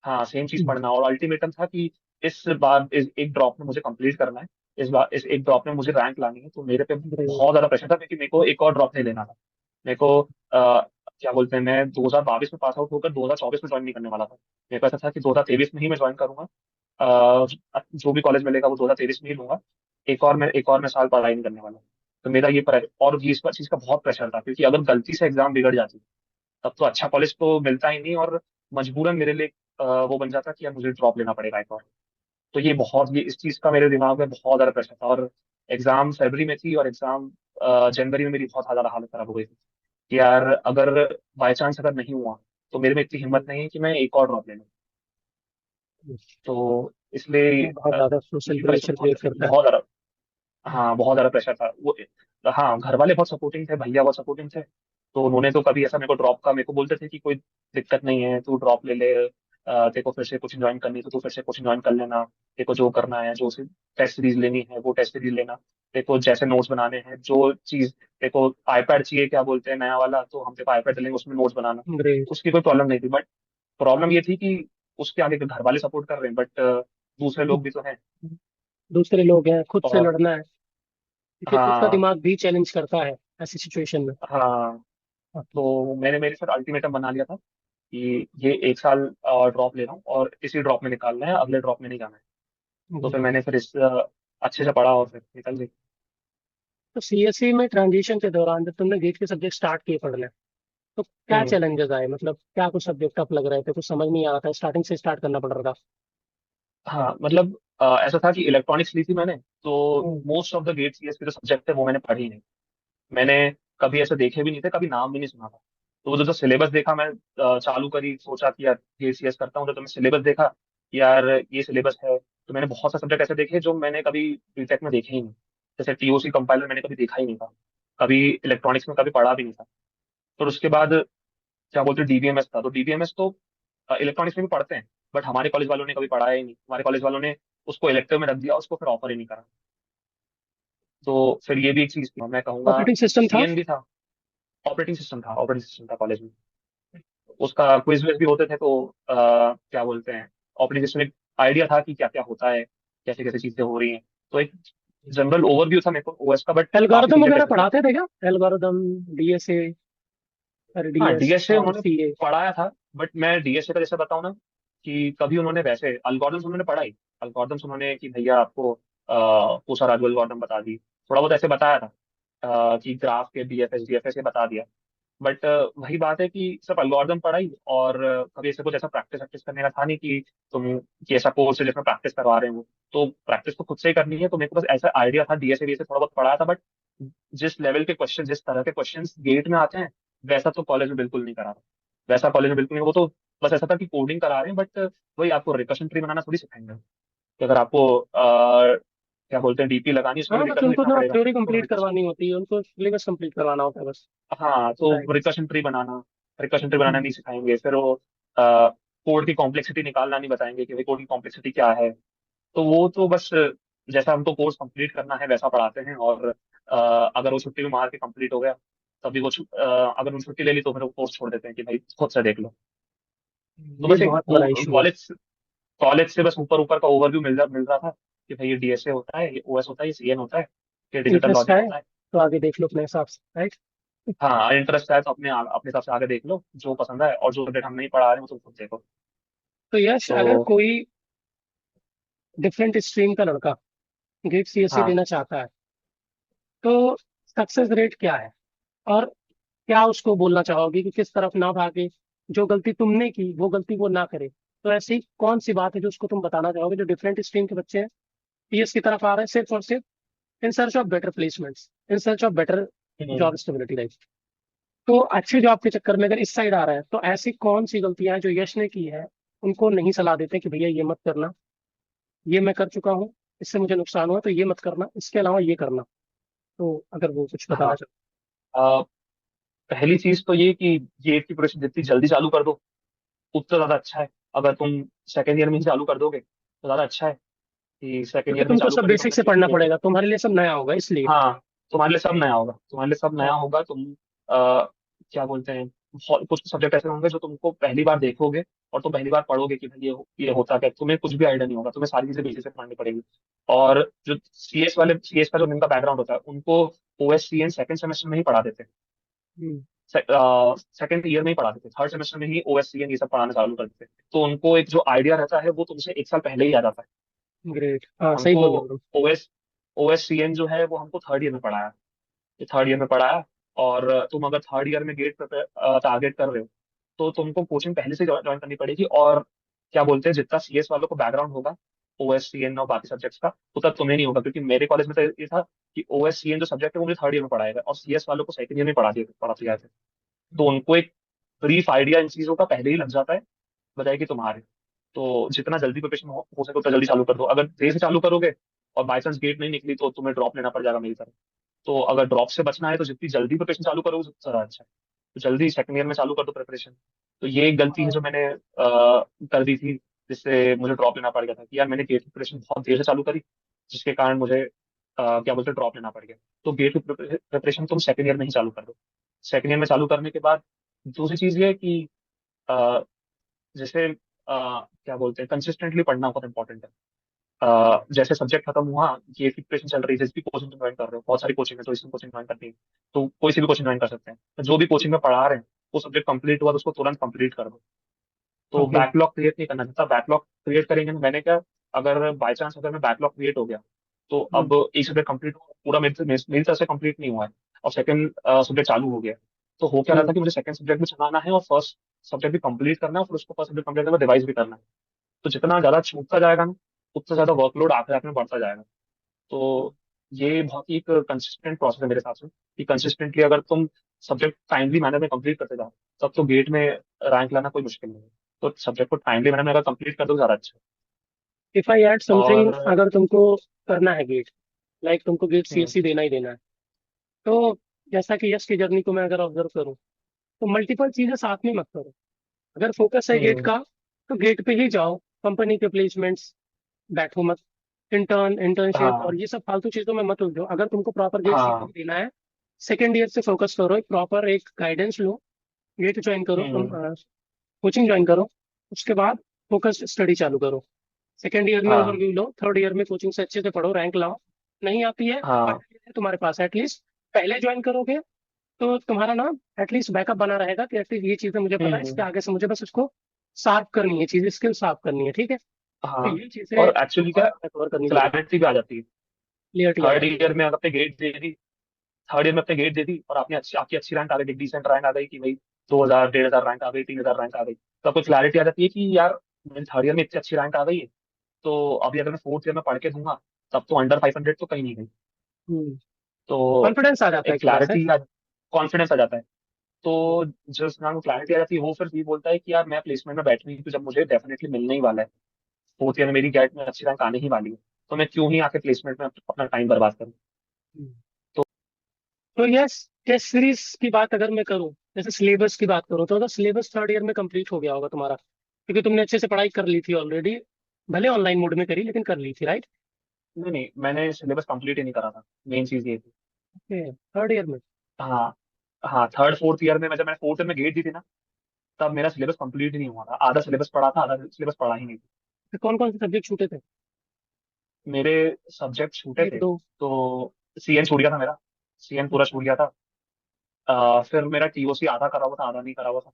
हाँ सेम चीज हम्म, पढ़ना और अल्टीमेटम था कि इस बार इस एक ड्रॉप में मुझे कंप्लीट करना है। इस बार इस एक ड्रॉप में मुझे रैंक लानी है, तो मेरे पे ग्रेट। बहुत ज्यादा प्रेशर था क्योंकि मेरे को एक और ड्रॉप नहीं लेना था। मेरे को क्या बोलते हैं, मैं 2022 में पास आउट होकर 2024 में ज्वाइन नहीं करने वाला था। मेरे को ऐसा था कि 2023 में ही मैं ज्वाइन करूंगा। जो भी कॉलेज मिलेगा वो 2023 में ही लूंगा। एक और मैं साल पढ़ाई नहीं करने वाला। तो मेरा और ये इस चीज का बहुत प्रेशर था, क्योंकि अगर गलती से एग्जाम बिगड़ जाती तब तो अच्छा कॉलेज तो मिलता ही नहीं, और मजबूरन मेरे लिए वो बन जाता कि यार मुझे ड्रॉप लेना पड़ेगा एक और। तो ये इस चीज का मेरे दिमाग में बहुत ज्यादा प्रेशर था। और एग्जाम फरवरी में थी और एग्जाम जनवरी में मेरी बहुत ज्यादा हालत खराब हो गई थी कि यार अगर बाई चांस अगर नहीं हुआ तो मेरे में इतनी हिम्मत नहीं है कि मैं एक और ड्रॉप ले लूँ। तो इसलिए बहुत ज्यादा सोशल ये प्रेशर प्रेशर बहुत क्रिएट करता है। बहुत ज्यादा। हाँ बहुत ज्यादा प्रेशर था वो। हाँ घर वाले बहुत सपोर्टिंग थे, भैया बहुत सपोर्टिंग थे। तो उन्होंने तो कभी ऐसा मेरे को बोलते थे कि कोई दिक्कत नहीं है, तू ड्रॉप ले ले, तेरे को फिर से कोचिंग ज्वाइन करनी है तो तू फिर से कोचिंग ज्वाइन कर लेना। तेरे को जो करना है, जो टेस्ट सीरीज लेनी है वो टेस्ट सीरीज लेना। तेरे को जैसे नोट्स बनाने हैं, जो चीज तेरे को आईपैड चाहिए क्या बोलते हैं नया वाला, तो हम तेरे को आईपैड देंगे उसमें नोट्स बनाना। ग्रेट। उसकी कोई प्रॉब्लम नहीं थी, बट प्रॉब्लम ये थी कि उसके आगे घर वाले सपोर्ट कर रहे हैं, बट दूसरे लोग भी तो हैं। दूसरे लोग हैं, खुद से और लड़ना है, क्योंकि खुद का हाँ दिमाग भी चैलेंज करता है ऐसी सिचुएशन में। हाँ। तो मैंने मेरे साथ अल्टीमेटम बना लिया था कि ये एक साल ड्रॉप ले रहा हूँ और इसी ड्रॉप में निकालना है, अगले ड्रॉप में नहीं जाना है। तो फिर ग्रेट। मैंने फिर इस अच्छे से पढ़ा और फिर निकल गई। तो सीएससी में ट्रांजिशन के दौरान जब तुमने गेट के सब्जेक्ट स्टार्ट किए पढ़ने, तो क्या हम्म। चैलेंजेस आए? मतलब क्या कुछ सब्जेक्ट टफ लग रहे थे, कुछ समझ नहीं आ रहा था, स्टार्टिंग से स्टार्ट करना पड़ रहा था? हाँ मतलब ऐसा था कि इलेक्ट्रॉनिक्स ली थी मैंने, तो hmm, most of the GATE CS के जो सब्जेक्ट थे वो मैंने पढ़े ही नहीं। मैंने कभी ऐसे देखे भी नहीं थे, कभी नाम भी नहीं सुना था। तो वो जो सिलेबस देखा मैं, चालू करी, सोचा कि यार गेट सीएस करता हूँ, तो मैं सिलेबस देखा कि यार ये सिलेबस है। तो मैंने बहुत सारे सब्जेक्ट ऐसे देखे जो मैंने कभी बीटेक में देखे ही नहीं। जैसे टीओसी कंपाइलर मैंने कभी देखा ही नहीं था, कभी इलेक्ट्रॉनिक्स में कभी पढ़ा भी नहीं था। फिर उसके बाद क्या बोलते हैं डीबीएमएस था, तो डीबीएमएस तो इलेक्ट्रॉनिक्स में भी पढ़ते हैं, बट हमारे कॉलेज वालों ने कभी पढ़ाया ही नहीं। हमारे कॉलेज वालों ने उसको इलेक्टिव में रख दिया, उसको फिर ऑफर ही नहीं करा। तो फिर ये भी एक चीज थी, मैं कहूँगा। ऑपरेटिंग सिस्टम था। सीएन भी था। ऑपरेटिंग सिस्टम था कॉलेज में। उसका क्विज विज भी होते थे, तो क्या बोलते हैं, ऑप्टिमाइजेशन एक आइडिया था कि क्या क्या होता है, कैसे कैसे चीजें हो रही हैं। तो एक जनरल ओवरव्यू था मेरे को ओएस का, बट काफी एल्गोरिदम सब्जेक्ट वगैरह ऐसे थे। पढ़ाते थे क्या? एल्गोरिदम, डीएसए और हाँ, डीएस डीएसए और उन्होंने सीए? पढ़ाया था, बट मैं डीएसए का जैसे बताऊँ ना, कि कभी उन्होंने वैसे अल्गोरिथम्स उन्होंने पढ़ाई। अल्गोरिथम्स उन्होंने कि भैया आपको पूसा राजू एल्गोरिथम बता दी, थोड़ा बहुत ऐसे बताया था, कि ग्राफ के बीएफएस डीएफएस ये बता दिया। बट वही बात है कि सिर्फ एल्गोरिथम पढ़ाई, और कभी ऐसे कुछ ऐसा प्रैक्टिस प्रैक्टिस करने का था नहीं कि तुम कि ऐसा कोर्स है जिसमें प्रैक्टिस करवा रहे हो। तो प्रैक्टिस तो खुद से ही करनी है, तो मेरे को बस ऐसा आइडिया था, डीएसए डीएसए थोड़ा बहुत पढ़ा था, बट जिस लेवल के क्वेश्चन, जिस तरह के क्वेश्चन गेट में आते हैं, वैसा तो कॉलेज में बिल्कुल नहीं करा था। वैसा कॉलेज में बिल्कुल नहीं, वो तो बस ऐसा था कि कोडिंग करा रहे हैं, बट वही आपको रिकर्शन ट्री बनाना थोड़ी सिखाएंगे कि अगर आपको क्या बोलते हैं डीपी लगानी है, उसमें हाँ, भी बस रिकर्शन उनको लिखना तो पड़ेगा। थ्योरी तो कंप्लीट रिकर्शन, करवानी होती है, उनको सिलेबस कंप्लीट करवाना होता है बस। हाँ, तो राइट। रिकर्शन ट्री बनाना नहीं सिखाएंगे, फिर वो कोड की कॉम्प्लेक्सिटी निकालना नहीं बताएंगे कि भाई कोड की कॉम्प्लेक्सिटी क्या है। तो वो तो बस जैसा हमको कोर्स कंप्लीट करना है वैसा पढ़ाते हैं, और अगर वो छुट्टी में मार के कंप्लीट हो गया, तभी अगर वो छुट्टी ले ली तो फिर वो कोर्स छोड़ देते हैं कि भाई खुद से देख लो। तो ये बस एक बहुत बड़ा इशू है। कॉलेज कॉलेज से बस ऊपर ऊपर का ओवरव्यू मिल रहा था कि भाई ये डीएसए होता है, ये ओएस होता है, ये सीएन होता है, ये डिजिटल इंटरेस्ट लॉजिक है होता है। तो आगे देख लो अपने हिसाब से, राइट। हाँ, इंटरेस्ट है तो अपने हिसाब से आगे देख लो जो पसंद है, और जो सब्जेक्ट हम नहीं पढ़ा रहे हैं वो तुम खुद देखो। तो यश, अगर तो कोई डिफरेंट स्ट्रीम का लड़का गेट सीएससी हाँ, देना चाहता है, तो सक्सेस रेट क्या है? और क्या उसको बोलना चाहोगे कि किस तरफ ना भागे, जो गलती तुमने की वो गलती वो ना करे? तो ऐसी कौन सी बात है जो उसको तुम बताना चाहोगे, जो डिफरेंट स्ट्रीम के बच्चे हैं, पीएस की तरफ आ रहे हैं सिर्फ और सिर्फ in search of better placements, in search of better hmm, job stability, life, तो अच्छी जॉब के चक्कर में अगर इस साइड आ रहा है, तो ऐसी कौन सी गलतियां हैं जो यश ने की है, उनको नहीं सलाह देते कि भैया ये मत करना, ये मैं कर चुका हूँ, इससे मुझे नुकसान हुआ तो ये मत करना, इसके अलावा ये करना? तो अगर वो कुछ बताना हाँ। चाहो। अ, पहली चीज तो ये कि गेट की प्रिपरेशन जितनी जल्दी चालू कर दो उतना ज्यादा अच्छा है। अगर तुम सेकेंड ईयर में ही चालू कर दोगे तो ज्यादा अच्छा है, कि सेकेंड क्योंकि ईयर में तुमको चालू सब करके बेसिक तुमने से गेट पढ़ना क्लियर कर। पड़ेगा, तुम्हारे लिए सब नया होगा इसलिए। हाँ, तुम्हारे लिए सब नया होगा, तुम्हारे लिए सब नया हाँ। होगा। तुम क्या बोलते हैं, कुछ सब्जेक्ट ऐसे होंगे जो तुमको पहली बार देखोगे, और तुम पहली बार पढ़ोगे कि भाई ये होता क्या है। तुम्हें कुछ भी आइडिया नहीं होगा, तुम्हें सारी चीजें बेसिक से पढ़नी पड़ेगी। और जो सीएस का जो जिनका बैकग्राउंड होता है उनको ओएससीएन सेकंड सेमेस्टर में ही पढ़ा देते हैं। हम्म। सेकंड ईयर में ही पढ़ाते थे, थर्ड सेमेस्टर में ही ओएससीएन ये सब पढ़ाना चालू कर देते थे। तो उनको एक जो आइडिया रहता है वो तुमसे एक साल पहले ही आ जाता है। ग्रेट, हाँ सही हमको बोल रहे हो तुम। ओएस ओएससीएन जो है वो हमको थर्ड ईयर में पढ़ाया, ये थर्ड ईयर में पढ़ाया। और तुम अगर थर्ड ईयर में गेट टारगेट कर रहे हो तो तुमको कोचिंग पहले से ज्वाइन करनी पड़ेगी। और क्या बोलते हैं, जितना सीएस वालों को बैकग्राउंड होगा ओएससीएन और बाकी सब्जेक्ट्स का, उतना तुम्हें नहीं होगा, क्योंकि मेरे कॉलेज में तो ये था कि ओएससीएन जो सब्जेक्ट है वो मुझे थर्ड ईयर में पढ़ाएगा, और सीएस वालों को सेकंड ईयर में पढ़ाते गए थे। तो उनको एक ब्रीफ आइडिया इन चीजों का पहले ही लग जाता है, बजाय कि तुम्हारे। तो जितना जल्दी प्रिपरेशन हो सके उतना जल्दी चालू कर दो। अगर देर से चालू करोगे और बाई चांस गेट नहीं निकली तो तुम्हें ड्रॉप लेना पड़ जाएगा मेरी तरह। तो अगर ड्रॉप से बचना है तो जितनी जल्दी प्रिपरेशन चालू करोगे उतना ज्यादा अच्छा है। तो जल्दी सेकंड ईयर में चालू कर दो प्रिपरेशन। तो ये एक गलती है जो मैंने कर दी थी, जिससे मुझे ड्रॉप लेना पड़ गया था, कि यार मैंने गेट की प्रिपरेशन बहुत देर से चालू करी, जिसके कारण मुझे क्या बोलते हैं ड्रॉप लेना पड़ गया। तो गेट की प्रिपरेशन तुम सेकंड ईयर में ही चालू कर दो। सेकंड ईयर में चालू करने के बाद दूसरी चीज ये है कि अ, जैसे क्या बोलते हैं, कंसिस्टेंटली पढ़ना बहुत इंपॉर्टेंट है। जैसे सब्जेक्ट खत्म हुआ, ये की प्रिपरेशन चल रही है, जिस भी कोचिंग तुम ज्वाइन कर रहे हो, बहुत सारी कोचिंग है तो इसमें कोचिंग ज्वाइन करनी है, तो कोई सी भी कोचिंग ज्वाइन कर सकते हैं। तो जो भी कोचिंग में पढ़ा रहे हैं वो सब्जेक्ट कंप्लीट हुआ तो उसको तुरंत कंप्लीट कर दो। तो ओके। बैकलॉग क्रिएट नहीं करना चाहता, बैकलॉग क्रिएट करेंगे ना, मैंने क्या, अगर बाई चांस अगर मैं बैकलॉग क्रिएट हो गया तो अब एक सब्जेक्ट कंप्लीट पूरा मेरी तरफ से कंप्लीट नहीं हुआ है, और सेकंड सब्जेक्ट चालू हो गया। तो हो क्या रहा था कि मुझे सेकंड सब्जेक्ट भी चलाना है और फर्स्ट सब्जेक्ट भी कंप्लीट करना है, और फिर उसको फर्स्ट सब्जेक्ट कंप्लीट करके रिवाइज भी करना है। तो जितना ज्यादा छूटता जाएगा ना, उतना ज्यादा वर्कलोड आखिर आखिर में बढ़ता जाएगा। तो ये बहुत ही एक कंसिस्टेंट प्रोसेस है मेरे हिसाब से, कि कंसिस्टेंटली अगर तुम सब्जेक्ट टाइमली मैनर में कंप्लीट करते जाओ, तब तो गेट में रैंक लाना कोई मुश्किल नहीं है। तो सब्जेक्ट को टाइमली मैनर में अगर कंप्लीट कर दो ज्यादा अच्छा है। इफ आई ऐड समथिंग, और अगर तुमको करना है गेट, लाइक तुमको गेट हम्म, सीएससी देना ही देना है, तो जैसा कि यश की जर्नी को मैं अगर ऑब्जर्व करूँ, तो मल्टीपल चीजें साथ में मत करो। अगर फोकस है गेट हम्म, का, तो गेट पे ही जाओ, कंपनी के प्लेसमेंट्स, बैठो मत, इंटर्नशिप और हाँ, ये सब फालतू चीजों में मत उलझो। अगर तुमको प्रॉपर गेट हाँ, सीएससी देना है, सेकेंड ईयर से फोकस करो, एक प्रॉपर एक गाइडेंस लो, गेट ज्वाइन करो, हम्म, कोचिंग ज्वाइन करो। उसके बाद फोकस स्टडी चालू करो। सेकेंड ईयर में हाँ ओवरव्यू लो, थर्ड ईयर में कोचिंग से अच्छे से पढ़ो, रैंक लाओ। नहीं आती है, हाँ। फाइनल ईयर है तुम्हारे पास, एटलीस्ट पहले ज्वाइन करोगे तो तुम्हारा ना एटलीस्ट बैकअप बना रहेगा कि एटलीस्ट ये चीजें मुझे पता है, इसके हम्म। आगे से मुझे बस इसको साफ करनी है, चीजें स्किल साफ करनी है, ठीक है। तो हाँ। ये चीजें और एक्चुअली क्या, कवर करनी जरूरी, क्लैरिटी भी आ जाती है। क्लियरिटी आ थर्ड जाती है। ईयर में अगर आपने ग्रेड दे दी, थर्ड ईयर में अपने ग्रेड दे दी और आपने अच्छी, आपकी अच्छी रैंक आ गई, डिसेंट रैंक आ गई कि भाई 2,000 1,500 रैंक आ गई, 3,000 रैंक आ गई, तो आपको क्लैरिटी आ जाती है कि यार मेरी थर्ड ईयर में इतनी अच्छी रैंक आ गई है, तो अभी अगर मैं फोर्थ ईयर में पढ़ के दूंगा तब तो अंडर 500 तो कहीं नहीं गई। हम्म। तो कॉन्फिडेंस आ जाता है एक एक तरह से। क्लैरिटी, कॉन्फिडेंस आ जाता है। तो जो इंसान को क्लैरिटी आ जाती है वो फिर ये बोलता है कि यार मैं प्लेसमेंट में बैठूंगी तो जब मुझे डेफिनेटली मिलने ही वाला है, फोर्थ ईयर में मेरी गेट में अच्छी रैंक आने ही वाली है, तो मैं क्यों ही आके प्लेसमेंट में अपना टाइम बर्बाद करूँ। हम्म। तो तो यस, टेस्ट सीरीज की बात अगर मैं करूं, जैसे सिलेबस की बात करूं, तो अगर सिलेबस थर्ड ईयर में कंप्लीट हो गया होगा तुम्हारा, क्योंकि तुमने अच्छे से पढ़ाई कर ली थी ऑलरेडी, भले ऑनलाइन मोड में करी लेकिन कर ली थी, राइट? नहीं नहीं, मैंने सिलेबस कंप्लीट ही नहीं करा था, मेन चीज ये थी। ओके, थर्ड ईयर में। हाँ हाँ, थर्ड फोर्थ ईयर में जब मैंने फोर्थ ईयर में गेट दी थी ना, तब मेरा सिलेबस कंप्लीट ही नहीं हुआ था, आधा सिलेबस पढ़ा था, आधा सिलेबस पढ़ा ही नहीं था। फिर कौन कौन से सब्जेक्ट छूटे थे? मेरे सब्जेक्ट छूटे एक थे दो। तो सीएन छूट गया था मेरा, सीएन पूरा अच्छा। छूट गया था। फिर मेरा टीओसी आधा करा हुआ था, आधा नहीं करा हुआ था।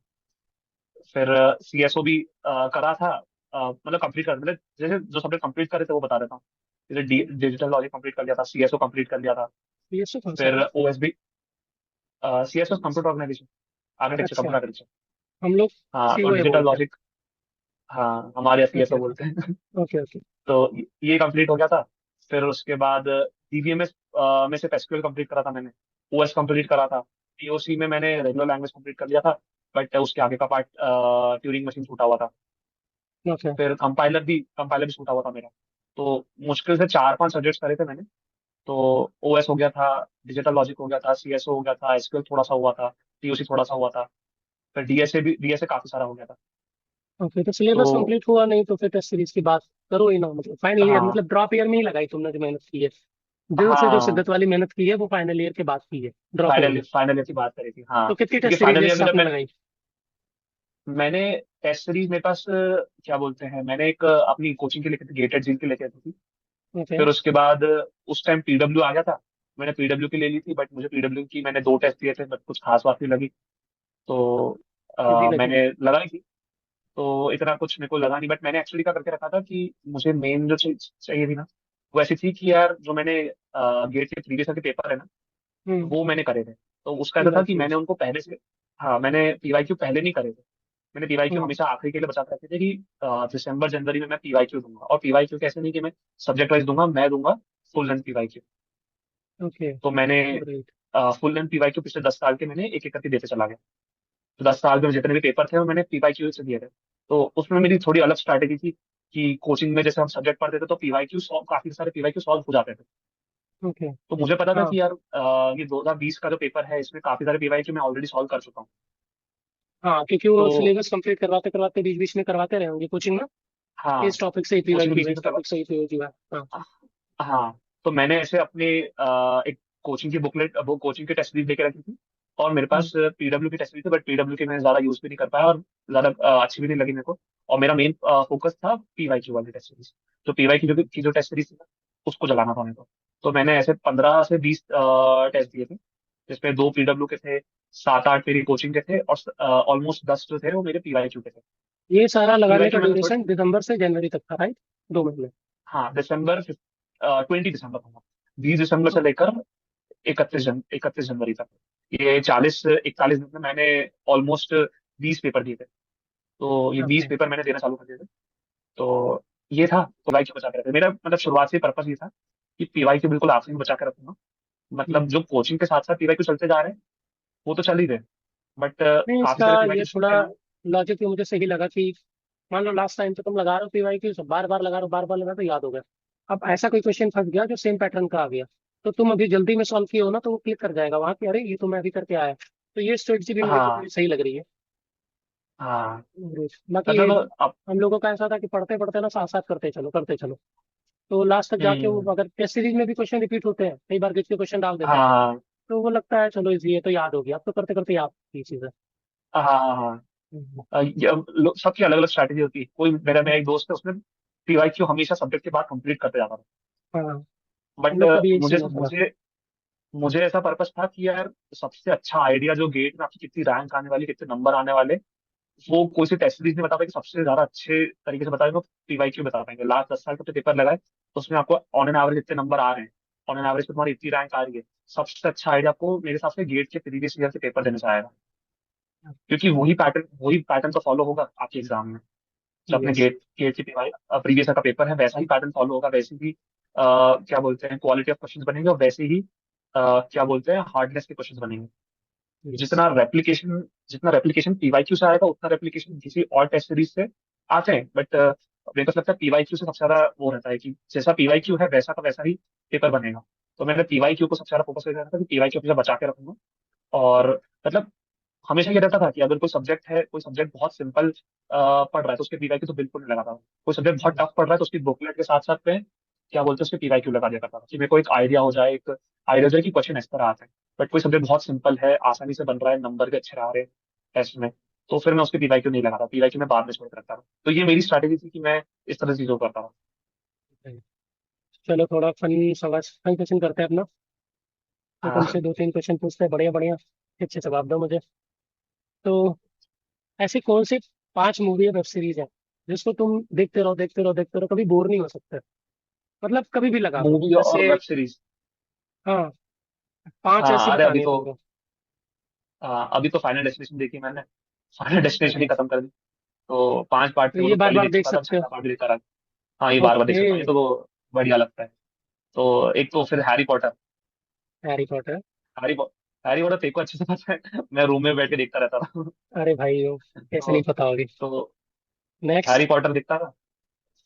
फिर सीएसओ भी करा था, मतलब कंप्लीट कर, मतलब जैसे जो सब्जेक्ट कंप्लीट करे थे वो बता देता हूँ। जैसे डिजिटल लॉजिक कंप्लीट कर लिया था, सीएसओ कंप्लीट कर लिया था। ये सब कौन सा फिर है? OSB, CSO computer organisation, architecture, अच्छा, कंप्यूटर आर्किटेक्चर। हम लोग हाँ तो सीओए डिजिटल बोलते हैं। लॉजिक, हाँ हमारे यहाँ ओके सीएसओ ओके। बोलते हैं। Okay okay. तो ये कंप्लीट हो गया था। फिर उसके बाद डीबीएमएस में से एसक्यूएल कंप्लीट करा था मैंने, ओएस कंप्लीट करा था। पीओसी में मैंने रेगुलर लैंग्वेज कंप्लीट कर लिया था, बट उसके आगे का पार्ट ट्यूरिंग मशीन छूटा हुआ था। ओके। फिर कंपाइलर भी छूटा हुआ था मेरा। तो मुश्किल से 4-5 सब्जेक्ट्स करे थे मैंने। तो ओएस हो गया था, डिजिटल लॉजिक हो गया था, सीएसओ हो गया था, एसक्यूएल थोड़ा सा हुआ था, टीओसी थोड़ा सा हुआ था। फिर डीएसए काफी सारा हो गया था। ओके, तो सिलेबस तो कंप्लीट हुआ नहीं तो फिर टेस्ट सीरीज की बात करो ही ना, मतलब फाइनल ईयर, हाँ मतलब ड्रॉप ईयर में ही लगाई तुमने जो मेहनत की है, दिल से जो हाँ, शिद्दत वाली मेहनत की है वो फाइनल ईयर के बाद की है, ड्रॉप ईयर फाइनल में। फाइनल ईयर की बात करी थी, हाँ। तो कितनी क्योंकि टेस्ट सीरीज फाइनल इस ईयर में साथ जब में मैंने लगाई? मैंने टेस्ट सीरीज मेरे पास क्या बोलते हैं, मैंने एक अपनी कोचिंग के लेके थी, गेटेड जील के लेके थी। ओके। फिर उसके बाद उस टाइम पीडब्ल्यू आ गया था, मैंने पीडब्ल्यू की ले ली थी, बट मुझे पीडब्ल्यू की मैंने 2 टेस्ट दिए थे, बट कुछ खास बात नहीं लगी। तो इजी लगी। मैंने लगाई थी, तो इतना कुछ मेरे को लगा नहीं। बट मैंने एक्चुअली क्या करके रखा था कि मुझे मेन जो चीज चाहिए थी ना, वो ऐसी थी कि यार जो मैंने गेट के प्रीवियस के पेपर है ना, हम्म। वो मैंने करे थे। तो उसका ऐसा था कि मैंने पीवाईक्यूज। उनको पहले से, हाँ मैंने पीवाईक्यू पहले नहीं करे थे। मैंने पीवाईक्यू हम्म। हमेशा आखिरी के लिए बचा के रखे थे कि दिसंबर जनवरी में मैं पीवाईक्यू दूंगा, और पीवाईक्यू कैसे नहीं कि मैं सब्जेक्ट वाइज दूंगा, मैं दूंगा फुल लेंथ पीवाईक्यू। ओके। तो मैंने ग्रेट। फुल लेंथ पीवाईक्यू पिछले 10 साल के मैंने एक एक करके देते चला गया। तो 10 साल में जितने भी पेपर थे वो मैंने पीवाईक्यू से दिए थे। तो उसमें मेरी थोड़ी अलग स्ट्रैटेजी थी कि कोचिंग में जैसे हम सब्जेक्ट पढ़ते थे तो पीवाईक्यू सॉल्व, काफी सारे पीवाईक्यू सॉल्व हो जाते थे। ओके। तो मुझे पता था हाँ कि यार ये 2020 का जो पेपर है इसमें काफी सारे पीवाईक्यू मैं ऑलरेडी सॉल्व कर चुका हूँ। हाँ, क्योंकि तो वो सिलेबस कंप्लीट करवाते करवाते बीच बीच में करवाते रहे होंगे कोचिंग में, हाँ, इस टॉपिक से ही कोचिंग में पीवाईक्यू बीच है, बीच इस में टॉपिक से ही पीवाईक्यू है। हाँ। हाँ, तो मैंने ऐसे अपने एक कोचिंग की बुकलेट, वो कोचिंग की टेस्ट सीरीज लेके रखी थी, और मेरे हम्म। पास पीडब्ल्यू की टेस्ट सीरीज थी, बट पीडब्ल्यू की मैं ज्यादा यूज भी नहीं कर पाया, और ज्यादा अच्छी भी नहीं लगी मेरे को। और मेरा मेन फोकस था पीवाईक्यू वाली टेस्ट सीरीज। तो पीवाईक्यू की जो टेस्ट सीरीज थी ना, उसको चलाना था मेरे को। तो मैंने ऐसे 15 से 20 टेस्ट दिए थे, जिसमें 2 पीडब्ल्यू के थे, 7-8 मेरी कोचिंग के थे, और ऑलमोस्ट 10 जो थे वो मेरे पीवाईक्यू के थे। ये सारा लगाने का पीवाईक्यू मैंने थोड़े, ड्यूरेशन दिसंबर से जनवरी तक था, राइट? 2 महीने। हाँ दिसंबर, 20 दिसंबर था, 20 दिसंबर से लेकर 31 जनवरी तक, ये 40-41 दिन में मैंने ऑलमोस्ट 20 पेपर दिए थे। तो ये बीस ओके। पेपर मैंने देना चालू कर दिए थे। तो ये था, तो पीवाई क्यू बचा के रखे मेरा, मतलब शुरुआत से पर्पस ये था कि पीवाई क्यू बिल्कुल आखिरी में बचा के रखूंगा। मतलब हम्म। जो कोचिंग के साथ साथ पीवाई क्यू चलते जा रहे हैं वो तो चल ही रहे, बट नहीं, काफी इसका सारे पीवाई ये क्यू थोड़ा छूटे हैं। लॉजिक भी मुझे सही लगा कि मान लो लास्ट टाइम तो तुम लगा रहे हो पीवाईक्यू, सब बार बार लगा रहे हो, बार बार लगा तो याद हो गया। अब ऐसा कोई क्वेश्चन फंस गया जो सेम पैटर्न का आ गया, तो तुम अभी जल्दी में सॉल्व किए हो ना, तो वो क्लिक कर जाएगा वहां कि अरे ये तो मैं अभी करके आया। तो ये स्ट्रेटजी भी मेरे को हाँ थोड़ी सही लग रही है। हाँ। बाकी मतलब अब, हम लोगों का ऐसा था कि पढ़ते पढ़ते ना साथ साथ करते चलो करते चलो, तो लास्ट तक जाके वो हम्म, अगर टेस्ट सीरीज में भी क्वेश्चन रिपीट होते हैं, कई बार किसी क्वेश्चन डाल देते हैं, हाँ तो वो लगता है चलो इजी है तो याद हो गया, अब तो करते करते याद की चीजें। हाँ हाँ हाँ। हम्म, सबकी अलग अलग स्ट्रैटेजी होती है। कोई मेरा मेरा एक दोस्त है, उसने पीवाईक्यू हमेशा सब्जेक्ट के बाद कंप्लीट करते जाता था। हाँ, हम बट लोग का भी यही मुझे सीन होता था। मुझे मुझे ऐसा पर्पस था कि यार सबसे अच्छा आइडिया जो गेट में आपकी कितनी रैंक आने वाली, कितने नंबर आने वाले, वो कोई सी टेस्ट सीरीज नहीं बता पाएगी सबसे ज्यादा अच्छे तरीके से बता पाएंगे, पीवाईक्यू बता पाएंगे। लास्ट 10 साल के पेपर लगाए तो उसमें आपको ऑन एन एवरेज इतने नंबर आ रहे हैं, ऑन एन एवरेज पे तुम्हारी इतनी रैंक आ रही है। सबसे अच्छा आइडिया आपको मेरे हिसाब से गेट के प्रीवियस ईयर से पेपर देने से आएगा, क्योंकि वही पैटर्न तो फॉलो होगा आपके एग्जाम में। जो अपने यस। गेट गेट की प्रीवियस का पेपर है, वैसा ही पैटर्न फॉलो होगा, वैसे ही क्या बोलते हैं क्वालिटी ऑफ क्वेश्चंस बनेंगे, और वैसे ही क्या बोलते हैं हार्डनेस के क्वेश्चंस बनेंगे। यस। जितना रेप्लिकेशन जितना रेप्लिकेशन पीवाईक्यू से आएगा, उतना रेप्लिकेशन किसी और टेस्ट सीरीज से आते हैं, बट मेरे को लगता है पीवाईक्यू से सबसे ज्यादा वो रहता है कि जैसा पीवाईक्यू है वैसा का वैसा ही पेपर बनेगा। तो मैंने पीवाईक्यू को सबसे ज्यादा फोकस करके रखा था कि पीवाईक्यू हमेशा बचा के रखूंगा। और मतलब हमेशा ये रहता था कि अगर कोई सब्जेक्ट बहुत सिंपल पढ़ रहा है तो उसके पीवाईक्यू तो बिल्कुल नहीं लगाता था। कोई सब्जेक्ट बहुत टफ पढ़ रहा है तो उसकी बुकलेट के साथ साथ में क्या बोलते हैं उसके पीवाईक्यू लगा दिया करता था, कि मेरे को एक आइडिया हो जाए, एक आइडिया हो जाए कि क्वेश्चन इस तरह आते हैं। बट कोई सब्जेक्ट बहुत सिंपल है, आसानी से बन रहा है, नंबर भी अच्छे आ रहे हैं टेस्ट में, तो फिर मैं उसके पीवाईक्यू नहीं लगाता, पीवाईक्यू में बाद में छोड़ के रखता था। तो ये मेरी स्ट्रैटेजी थी कि मैं इस तरह से चीजों को करता था। चलो थोड़ा फन सवाल, फन क्वेश्चन करते हैं अपना। तो तुमसे हाँ। दो तीन क्वेश्चन पूछते हैं, बढ़िया बढ़िया, अच्छे जवाब दो मुझे। तो ऐसी कौन सी 5 मूवी या वेब सीरीज है जिसको तुम देखते रहो देखते रहो देखते रहो, कभी बोर नहीं हो सकते? मतलब कभी भी लगा दो मूवी और जैसे। Web series. हाँ, 5 ऐसी हाँ अरे बतानी है तुमको। अभी तो फाइनल डेस्टिनेशन देखी मैंने, फाइनल डेस्टिनेशन ही अरे, खत्म कर दी। तो 5 पार्ट तो थे, वो ये तो बार पहले बार देख देख चुका था, सकते हो। छठा पार्ट भी देखा रहा। हाँ ये बार बार देख ओके। सकता हूँ, ये तो वो बढ़िया लगता है। तो एक तो फिर Harry Potter. Harry Potter. Harry पॉ- हैरी पॉटर तेरे को अच्छे से पता है, मैं रूम में बैठ के देखता रहता था। अरे भाई वो कैसे तो नहीं पता होगी। तो हैरी नेक्स्ट। पॉटर देखता था।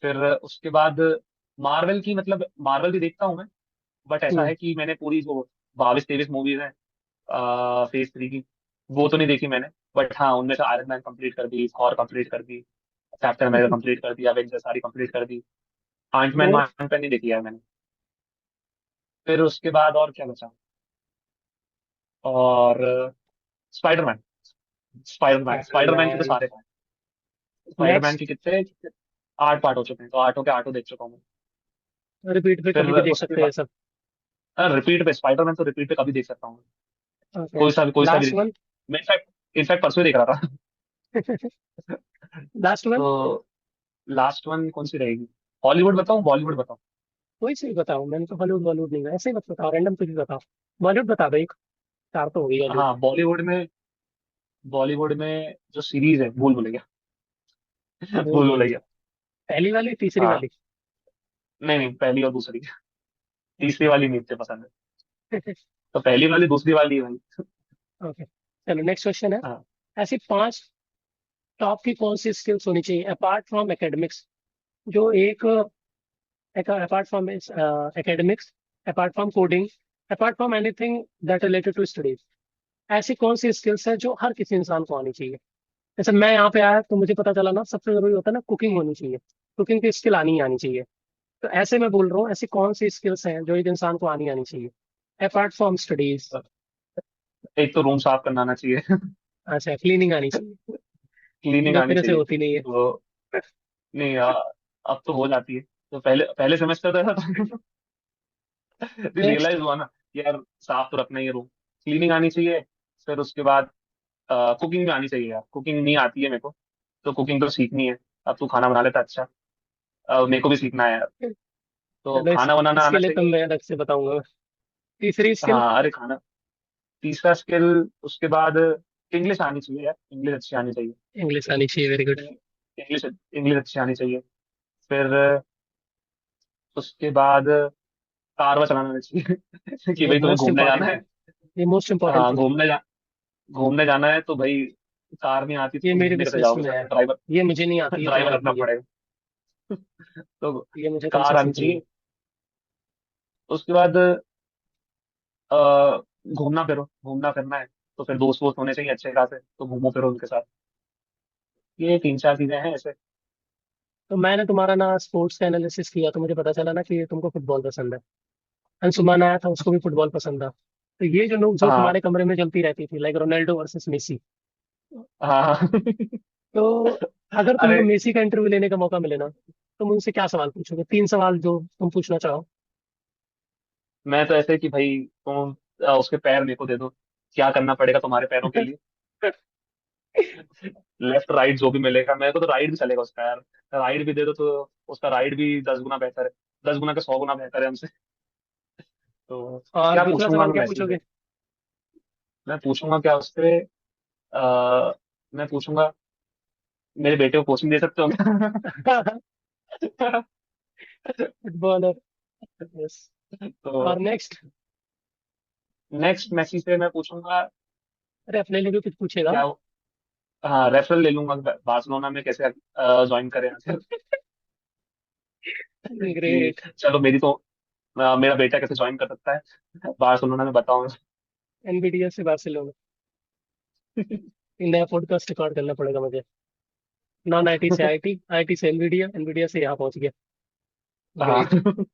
फिर उसके बाद मार्वल की, मतलब मार्वल भी देखता हूँ मैं, बट ऐसा हम्म। है कि मैंने पूरी जो 22-23 मूवीज हैं फेज 3 की, वो तो नहीं देखी मैंने। बट हाँ उनमें से आयरन मैन कंप्लीट कर दी, थॉर कंप्लीट कर दी, कैप्टन अमेरिका कंप्लीट कर दी, एवेंजर सारी कंप्लीट कर दी। आंटमैन और वांटमैन नहीं देखी है मैंने। फिर उसके बाद और क्या बचा, और स्पाइडरमैन स्पाइडरमैन स्पाइडरमैन के तो मैन। सारे पार्ट, स्पाइडरमैन के नेक्स्ट। कितने 8 पार्ट हो चुके हैं, तो आठों के आठों देख चुका हूँ मैं। रिपीट पे फिर कभी भी देख उसके सकते हैं ये बाद सब। रिपीट पे स्पाइडरमैन तो रिपीट पे कभी देख सकता हूँ, ओके। कोई सा भी लास्ट देख। वन। मैं इनफैक्ट परसों ही देख रहा था। Last one. तो लास्ट वन कौन सी रहेगी, हॉलीवुड बताऊं बॉलीवुड बताऊं? कोई सी भी बताओ, मैंने तो हॉलीवुड बॉलीवुड नहीं, ऐसे ही मत बताओ, रैंडम कुछ भी बताओ। बॉलीवुड बता दो एक, 4 तो हो गई हॉलीवुड। हाँ बॉलीवुड में जो सीरीज है भूल भुलैया। भूल भूल भुलैया। भुलैया। पहली वाली तीसरी हाँ वाली? नहीं नहीं, पहली और दूसरी, तीसरी ओके। वाली नहीं इतनी पसंद है। तो पहली वाली दूसरी वाली है भाई। ओके, चलो नेक्स्ट क्वेश्चन है। हाँ। ऐसी 5 टॉप की कौन सी स्किल्स होनी चाहिए अपार्ट फ्रॉम एकेडमिक्स, जो एक apart from academics, apart from coding, apart from anything that related to studies, ऐसी कौन सी स्किल्स है जो हर किसी इंसान को आनी चाहिए? जैसे मैं यहाँ पे आया तो मुझे पता चला ना, सबसे जरूरी होता है ना कुकिंग होनी चाहिए। कुकिंग की स्किल आनी ही आनी चाहिए। तो ऐसे मैं बोल रहा हूँ, ऐसी कौन सी स्किल्स हैं जो एक इंसान को आनी आनी चाहिए अपार्ट फ्रॉम स्टडीज? एक तो रूम साफ करना आना चाहिए। अच्छा, क्लीनिंग आनी चाहिए, क्लीनिंग जो आनी तेरे से चाहिए। होती नहीं है। तो नहीं अब तो हो जाती है। तो पहले पहले सेमेस्टर था तो नेक्स्ट। रियलाइज हुआ ना कि यार साफ तो रखना ही है रूम। क्लीनिंग आनी चाहिए। फिर उसके बाद कुकिंग भी आनी चाहिए यार, कुकिंग नहीं आती है मेरे को, तो कुकिंग तो सीखनी है। अब तू खाना बना लेता अच्छा, मेरे को भी सीखना है यार। तो चलो खाना बनाना इसके आना लिए तो चाहिए। मैं अलग से बताऊंगा। तीसरी स्किल? हाँ अरे खाना, तीसरा स्किल, उसके बाद इंग्लिश आनी चाहिए यार, इंग्लिश अच्छी आनी चाहिए। इंग्लिश आनी चाहिए, वेरी गुड। इंग्लिश इंग्लिश अच्छी आनी चाहिए। फिर उसके बाद कार वार चलाना आना चाहिए कि ये भाई तुम्हें मोस्ट घूमने जाना इंपॉर्टेंट है, है। ये मोस्ट इंपॉर्टेंट हाँ थिंग है। घूमने जाना है तो भाई कार नहीं आती तो ये तुम मेरी घूमने कैसे विशलिस्ट जाओगे, में है। सर ड्राइवर, ये मुझे नहीं आती, ये तुम्हें ड्राइवर रखना आती है। पड़ेगा। तो ये मुझे कार आनी कंसेशन चाहिए। चाहिए। उसके बाद अ, घूमना फिरो, घूमना फिरना है, तो फिर दोस्त वोस्त होने चाहिए अच्छे खासे, तो घूमो फिरो उनके साथ। ये 3-4 चीजें हैं ऐसे। तो मैंने तुम्हारा ना स्पोर्ट्स का एनालिसिस किया तो मुझे पता चला ना कि तुमको फुटबॉल पसंद है। अंशुमान आया था, उसको भी फुटबॉल पसंद था। तो ये जो लोग जो हाँ तुम्हारे कमरे में चलती रहती थी, लाइक रोनाल्डो वर्सेस मेसी, हाँ। तो अगर तुमको अरे मेसी का इंटरव्यू लेने का मौका मिले ना, तुम उनसे क्या सवाल पूछोगे? 3 सवाल जो तुम पूछना चाहो। मैं तो ऐसे कि भाई तुम उसके पैर मेरे को दे दो, क्या करना पड़ेगा तुम्हारे पैरों के लिए? लेफ्ट राइट जो भी मिलेगा, मेरे को तो राइट भी चलेगा उसका यार। राइट भी दे दो तो उसका राइट भी 10 गुना बेहतर है, 10 गुना के 100 गुना बेहतर है हमसे। तो और क्या दूसरा पूछूंगा सवाल मैं क्या मैसेज से? पूछोगे? मैं पूछूंगा क्या उससे? आ, मैं पूछूंगा, मेरे बेटे को कोचिंग दे सकते हो क्या? फुटबॉलर। यस। और तो नेक्स्ट? नेक्स्ट मैसेज से मैं पूछूंगा अरे अपने लिए भी कुछ पूछेगा। क्या। हाँ, रेफरल ले लूंगा बार्सिलोना में कैसे ज्वाइन करें आखिर। कि ग्रेट। चलो मेरी तो मेरा बेटा कैसे ज्वाइन कर सकता है बार्सिलोना में, बताओ। एनबीडीए से बार्सिलोना। नया पॉडकास्ट रिकॉर्ड करना पड़ेगा मुझे। नॉन आईटी से आईटी, आईटी से एनवीडिया, एनवीडिया से यहाँ पहुंच गया। हाँ। ग्रेट।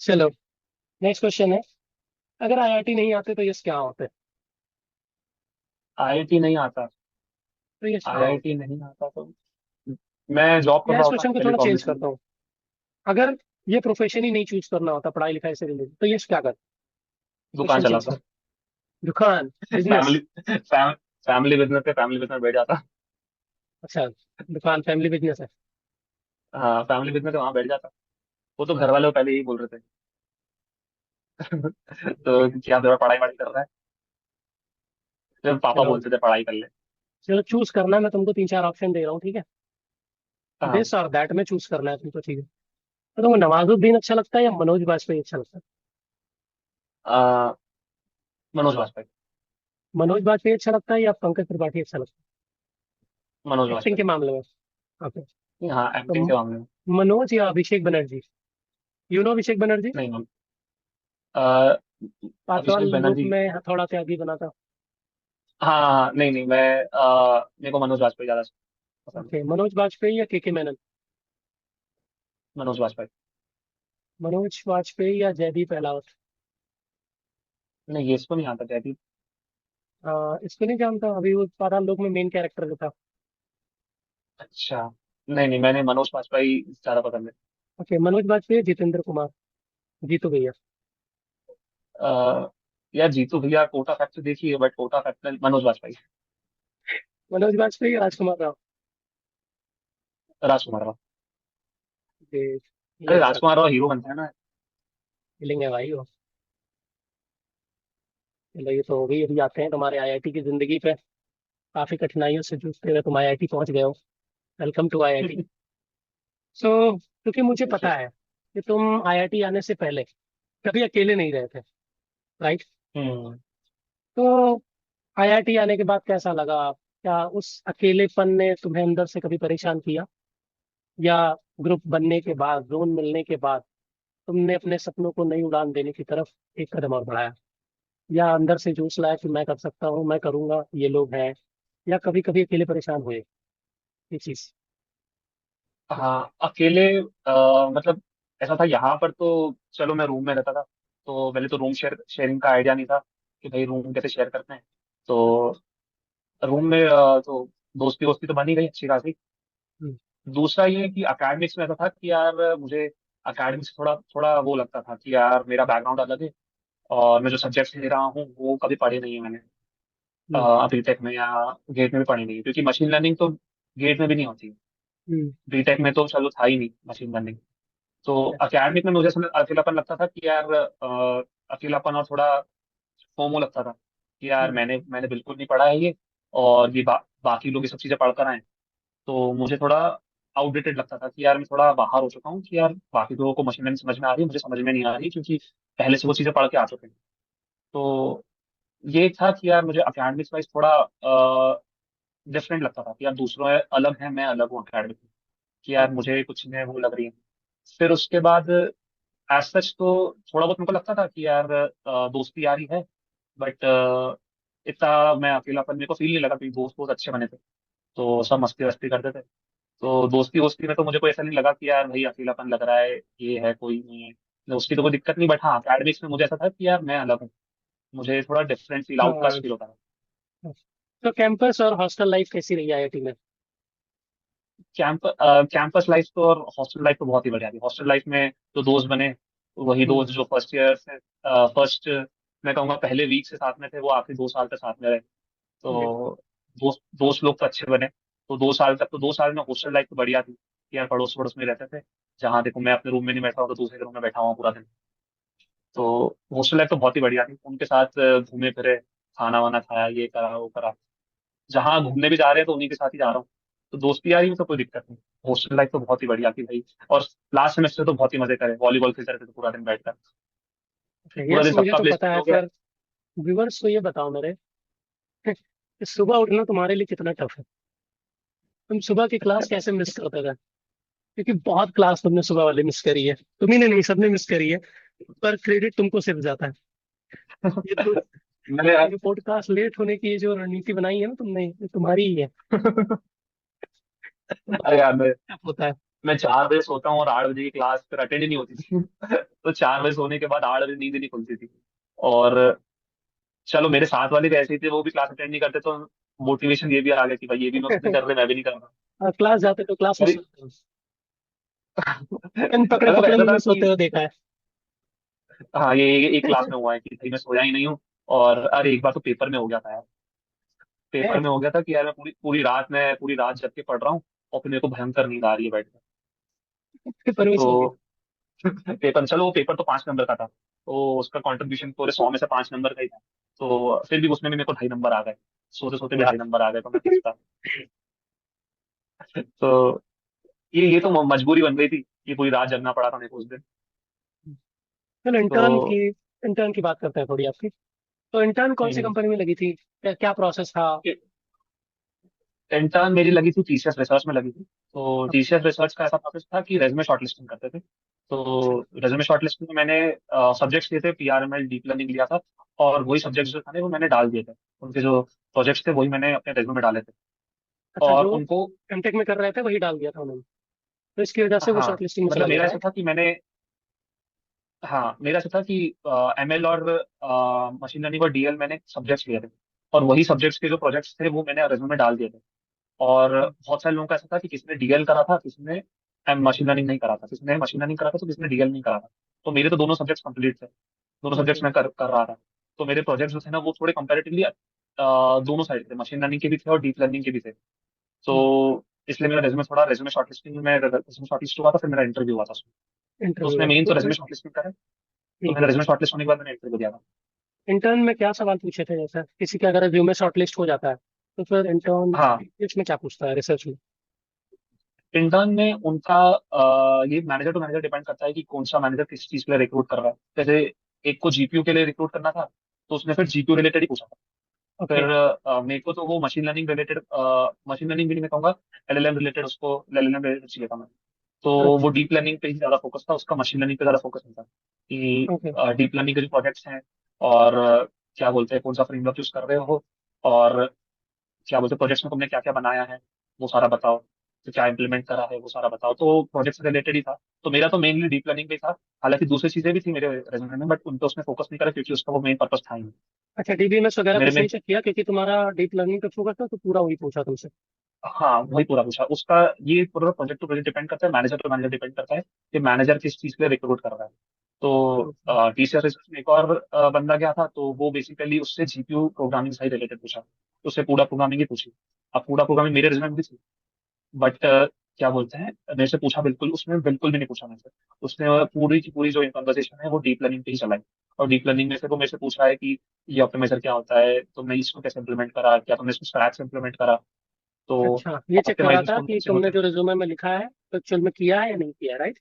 चलो, नेक्स्ट क्वेश्चन है। अगर आईआईटी नहीं आते तो यस क्या होते? आईआईटी नहीं आता? तो यस कहाँ आईआईटी होते? नहीं आता तो मैं जॉब कर या रहा इस होता क्वेश्चन को थोड़ा चेंज टेलीकॉम्युनिकेशन में। करता हूँ। अगर ये प्रोफेशन ही नहीं चूज करना होता पढ़ाई लिखाई से रिलेटेड, तो यस क्या कर? दुकान क्वेश्चन चेंज चलाता। कर। दुकान, बिजनेस। फैमिली फैमिली बिजनेस पे फैमिली बिजनेस बैठ जाता। अच्छा, दुकान फैमिली बिजनेस है। हाँ, फैमिली बिजनेस पे वहां बैठ जाता। वो तो घर वाले वो पहले ही बोल रहे थे। तो क्या तेरा पढ़ाई वढ़ाई कर रहा है? तो पापा चलो, बोलते थे पढ़ाई कर ले। चलो चूज करना, मैं तुमको 3 4 ऑप्शन दे रहा हूँ, ठीक है? हाँ। दिस और दैट में चूज करना है तुमको, ठीक है? तो तुमको नवाजुद्दीन अच्छा लगता है या मनोज बाजपेयी अच्छा लगता है? आ, मनोज वाजपेयी। मनोज बाजपेयी अच्छा लगता है या पंकज त्रिपाठी अच्छा लगता मनोज है एक्टिंग के वाजपेयी। मामले में? ओके। हाँ, तो एक्टिंग के मामले में। मनोज या अभिषेक बनर्जी? You know Abhishek Banerjee? नहीं आ, पाताल अभिषेक लोक बनर्जी। में हथौड़ा त्यागी बना था। हाँ हाँ हाँ, नहीं नहीं, मेरे को मनोज वाजपेयी ज्यादा पसंद है। ओके, मनोज बाजपेयी या के मेनन? मनोज वाजपेयी। मनोज वाजपेयी या जयदीप अहलावत? नहीं, ये इसको नहीं आता जयदीप। इसको नहीं जानता? अभी वो पाताल लोक में मेन कैरेक्टर जो था। अच्छा, नहीं नहीं, मैंने मनोज वाजपेयी ज्यादा पसंद है। ओके, मनोज बाजपेयी, जितेंद्र कुमार, जीतू भैया? आ, यार जीतू भैया कोटा फैक्ट्री देखी है, बट कोटा फैक्ट्री मनोज वाजपेयी। मनोज बाजपेयी, राजकुमार राव? राजकुमार राव। ये ये अरे अच्छा था। राजकुमार राव हीरो बनता है ना। फीलिंग है भाई वो। चलो, ये तो हो गई। अभी आते हैं तुम्हारे आईआईटी की जिंदगी पे। काफी कठिनाइयों से जूझते हुए तुम आईआईटी पहुंच गए हो। Welcome to IIT. सो, क्योंकि मुझे थैंक यू। पता है कि तुम आईआईटी आने से पहले कभी अकेले नहीं रहे थे, राइट? हम्म। तो आईआईटी आने के बाद कैसा लगा? क्या उस अकेलेपन ने तुम्हें अंदर से कभी परेशान किया, या ग्रुप बनने के बाद, जोन मिलने के बाद, तुमने अपने सपनों को नई उड़ान देने की तरफ एक कदम और बढ़ाया, या अंदर से जोश लाया कि मैं कर सकता हूँ, मैं करूंगा, ये लोग हैं? या कभी कभी अकेले परेशान हुए, ये चीज? हाँ, अकेले मतलब ऐसा था यहाँ पर तो चलो मैं रूम में रहता था। तो पहले तो रूम शेयरिंग का आइडिया नहीं था कि भाई रूम कैसे शेयर करते हैं। तो रूम में तो दोस्ती वोस्ती तो बनी गई अच्छी खासी। हम्म। दूसरा ये कि अकेडमिक्स में ऐसा था कि यार मुझे अकेडमिक्स थोड़ा थोड़ा वो लगता था कि यार मेरा बैकग्राउंड अलग है, और मैं जो सब्जेक्ट्स ले रहा हूँ वो कभी पढ़े नहीं है मैंने हम्म। बीटेक में या गेट में भी पढ़ी नहीं है, क्योंकि मशीन लर्निंग तो गेट में भी नहीं होती। हम्म। बीटेक में तो चलो था ही नहीं मशीन लर्निंग। तो अकेडमिक में मुझे अकेलापन लगता था कि यार अकेलापन और थोड़ा फोमो लगता था कि यार हम्म। मैंने मैंने बिल्कुल नहीं पढ़ा है ये, और ये बाकी लोग ये सब चीजें पढ़ कर आए। तो मुझे थोड़ा आउटडेटेड लगता था कि यार मैं थोड़ा बाहर हो चुका हूँ, कि यार बाकी लोगों को मशीन लर्निंग समझ में आ रही है, मुझे समझ में नहीं आ रही, क्योंकि पहले से वो चीजें पढ़ के आ चुके हैं। तो ये था कि यार मुझे एकेडमिक्स वाइज थोड़ा डिफरेंट लगता था कि यार दूसरों अलग है, मैं अलग हूँ एकेडमिक में, कि यार मुझे कुछ चीजें वो लग रही हैं। फिर उसके बाद एज सच तो थोड़ा बहुत मेरे को लगता था कि यार दोस्ती यारी है, बट इतना मैं अकेलापन मेरे को फील नहीं लगा, क्योंकि दोस्त बहुत अच्छे बने थे। तो सब मस्ती वस्ती करते थे। तो दोस्ती वोस्ती में तो मुझे कोई ऐसा नहीं लगा कि यार भाई अकेलापन लग रहा है, ये है कोई नहीं है। दोस्ती तो कोई दिक्कत नहीं, बट हाँ एकेडमिक्स में मुझे ऐसा था कि यार मैं अलग हूँ, मुझे थोड़ा डिफरेंट फील, आउटकास्ट हाँ। फील होता था। तो कैंपस और हॉस्टल लाइफ कैसी रही आईआईटी में? कैंपस लाइफ तो और हॉस्टल लाइफ तो बहुत ही बढ़िया थी। हॉस्टल लाइफ में जो दोस्त बने, वही हम्म। दोस्त जो फर्स्ट ईयर से फर्स्ट, मैं कहूँगा पहले वीक से साथ में थे, वो आखिरी 2 साल तक साथ में रहे। जी। तो दोस्त दोस्त लोग तो अच्छे बने। तो 2 साल तक, तो 2 साल में हॉस्टल लाइफ तो बढ़िया थी कि यार पड़ोस पड़ोस में रहते थे। जहाँ देखो मैं अपने रूम में नहीं बैठा हूँ तो दूसरे के रूम में बैठा हुआ हूँ पूरा दिन। तो हॉस्टल लाइफ तो बहुत ही बढ़िया थी। उनके साथ घूमे फिरे, खाना वाना खाया, ये करा वो करा। जहाँ घूमने भी जा रहे हैं तो उन्हीं के साथ ही जा रहा हूँ। तो दोस्ती यारी में तो कोई दिक्कत नहीं। हॉस्टल लाइफ तो बहुत ही बढ़िया थी भाई। और लास्ट सेमेस्टर तो बहुत ही मजे करे, वॉलीबॉल खेलते रहते थे पूरा दिन बैठकर। पूरा यस, दिन मुझे सबका तो पता प्लेसमेंट है, हो गया। पर व्यूअर्स को ये बताओ मेरे कि सुबह उठना तुम्हारे लिए कितना टफ है। तुम सुबह की क्लास कैसे मिस करते थे? क्योंकि बहुत क्लास तुमने सुबह वाली मिस करी है, तुम्ही ने नहीं, सबने मिस करी है। पर क्रेडिट तुमको सिर्फ जाता है। ये तो, मैंने ये पॉडकास्ट लेट होने की ये जो रणनीति बनाई है ना तुमने, ये तुम्हारी ही है। अरे यार, टफ होता है। मैं 4 बजे सोता हूँ और 8 बजे की क्लास फिर अटेंड ही नहीं होती थी। तो 4 बजे सोने के बाद 8 बजे नींद ही नहीं खुलती थी। और चलो मेरे साथ वाले भी ऐसे ही थे, वो भी क्लास अटेंड नहीं करते, तो मोटिवेशन ये भी आ गया कि भाई ये भी नहीं कर रहे, मैं भी नहीं कर रहा। और क्लास जाते तो क्लास में अरे सोते हो। पेन पकड़े मतलब पकड़े ऐसा था मैंने कि सोते हुए देखा है। हाँ, ये एक क्लास में हुआ है कि भाई मैं सोया ही नहीं हूँ। और अरे एक बार तो पेपर में हो गया था यार। पेपर है? में हो गया था कि यार मैं पूरी रात जग के पढ़ रहा हूँ, और फिर मेरे को भयंकर नींद आ रही है बैठ के। पेपर में सो गए। तो पेपर, चलो वो पेपर तो 5 नंबर का था, तो उसका कंट्रीब्यूशन पूरे 100 में से 5 नंबर का ही था। तो फिर भी उसमें भी मेरे को 2.5 नंबर आ गए। सोते सोते भी 2.5 नंबर आ गए, तो मैं खुश था। तो ये तो मजबूरी बन गई थी कि पूरी रात जगना पड़ा था मेरे को उस दिन। चलो तो इंटर्न की बात करते हैं थोड़ी आपकी। तो इंटर्न कौन सी हम्म, कंपनी में लगी थी? क्या प्रोसेस था? इंटर्न मेरी लगी थी टीसीएस रिसर्च में लगी थी। तो टीसीएस रिसर्च का ऐसा प्रोसेस था कि रेजमे शॉर्टलिस्टिंग करते थे। अच्छा। तो रेजमे शॉर्टलिस्टिंग में मैंने सब्जेक्ट्स लिए थे, पीआरएमएल डीप लर्निंग लिया था। और वही सब्जेक्ट्स जो थे वो मैंने डाल दिए थे। उनके जो प्रोजेक्ट्स थे वही मैंने अपने रेजमे में डाले थे। अच्छा, और जो उनको, एमटेक में कर रहे थे वही डाल दिया था उन्होंने, तो इसकी वजह से वो हाँ, शॉर्ट लिस्टिंग में चला मतलब गया मेरा था, ऐसा right? था कि मैंने, हाँ मेरा ऐसा था कि एमएल और मशीन लर्निंग और डीएल मैंने सब्जेक्ट्स लिए थे। और वही सब्जेक्ट्स के जो प्रोजेक्ट्स थे वो मैंने रेज्यूमे में डाल दिए थे। और बहुत सारे लोगों का ऐसा था कि किसी ने डीएल करा था, किसी ने मशीन लर्निंग नहीं करा था, किसी ने मशीन लर्निंग करा था, तो किसी ने डीएल नहीं करा था। तो मेरे तो दोनों सब्जेक्ट्स कंप्लीट थे। दोनों सब्जेक्ट्स ओके। मैं कर रहा था। तो मेरे प्रोजेक्ट्स जो थे ना वो थोड़े कंपैरेटिवली दोनों साइड थे, मशीन लर्निंग के भी थे और डीप लर्निंग के भी थे। तो इसलिए मेरा रेज्यूमे शॉर्टलिस्टिंग में, रेज्यूमे शॉर्टलिस्ट हुआ था, फिर मेरा इंटरव्यू हुआ था उसमें। तो इंटरव्यू उसमें हुआ था मेन तो तो रेज्यूमे शॉर्टलिस्टिंग का है। तो ठीक मेरा है। रेज्यूमे शॉर्टलिस्ट होने के बाद मैंने इंटरव्यू दिया था। इंटर्न में क्या सवाल पूछे थे? जैसा किसी का अगर रिज्यूमे शॉर्टलिस्ट हो जाता है तो फिर इंटर्न हाँ, इसमें क्या पूछता है, रिसर्च में? इंटर्न में उनका ये मैनेजर टू मैनेजर डिपेंड करता है कि कौन सा मैनेजर किस चीज के लिए रिक्रूट कर रहा है। जैसे एक को जीपीयू के लिए रिक्रूट करना था, तो उसने फिर जीपीयू रिलेटेड ही पूछा था। ओके। फिर मेरे को तो वो machine learning related, machine learning भी नहीं, मैं कहूँगा एलएलएम रिलेटेड, उसको एलएलएम रिलेटेड चाहिए था मैं। तो वो अच्छा। डीप लर्निंग पे ही ज्यादा फोकस था, उसका मशीन लर्निंग पे ज्यादा फोकस नहीं था कि ओके। डीप लर्निंग के जो प्रोजेक्ट्स हैं, और क्या बोलते हैं, कौन सा फ्रेमवर्क यूज कर रहे हो, और क्या बोलते हैं प्रोजेक्ट्स में तुमने क्या क्या बनाया है, वो सारा बताओ। तो क्या इम्प्लीमेंट करा है वो सारा बताओ। तो प्रोजेक्ट से रिलेटेड ही था। तो मेरा तो मेनली डीप लर्निंग पे ही था। हालांकि दूसरी चीजें भी थी मेरे रेज्यूमे में, बट उन पे उसमें फोकस नहीं करा क्योंकि उसका वो मेन पर्पस था ही नहीं। अच्छा, डीबीएमएस वगैरह मेरे कुछ में, नहीं चेक किया क्योंकि तुम्हारा डीप लर्निंग पे फोकस था, तो पूरा वही पूछा तुमसे? हाँ वही पूरा पूछा उसका। ये पूरा प्रोजेक्ट टू प्रोजेक्ट डिपेंड करता है, मैनेजर टू मैनेजर डिपेंड करता है कि मैनेजर किस चीज के लिए रिक्रूट कर रहा है। तो ओके। टीसीएस रिसर्च में एक और बंदा गया था, तो वो बेसिकली उससे जीपीयू प्रोग्रामिंग से रिलेटेड पूछा। तो उससे पूरा प्रोग्रामिंग ही पूछी। अब पूरा प्रोग्रामिंग मेरे रिज्यूमे में भी थी, बट क्या बोलते हैं, मेरे से पूछा बिल्कुल, उसने बिल्कुल भी नहीं पूछा मेरे से। उसने पूरी की पूरी जो कन्वर्सेशन है वो डीप लर्निंग पे ही चलाई। और डीप लर्निंग में से वो मेरे से पूछ रहा है कि ये ऑप्टिमाइजर क्या होता है, तुमने इसको कैसे इंप्लीमेंट करा, क्या तुमने इसको स्क्रैच से इंप्लीमेंट करा। तो अच्छा, ये चेक कर रहा ऑप्टिमाइजर्स था कौन कौन कि से तुमने होते हैं। जो रिज्यूमे में लिखा है तो एक्चुअल में किया है या नहीं किया, राइट?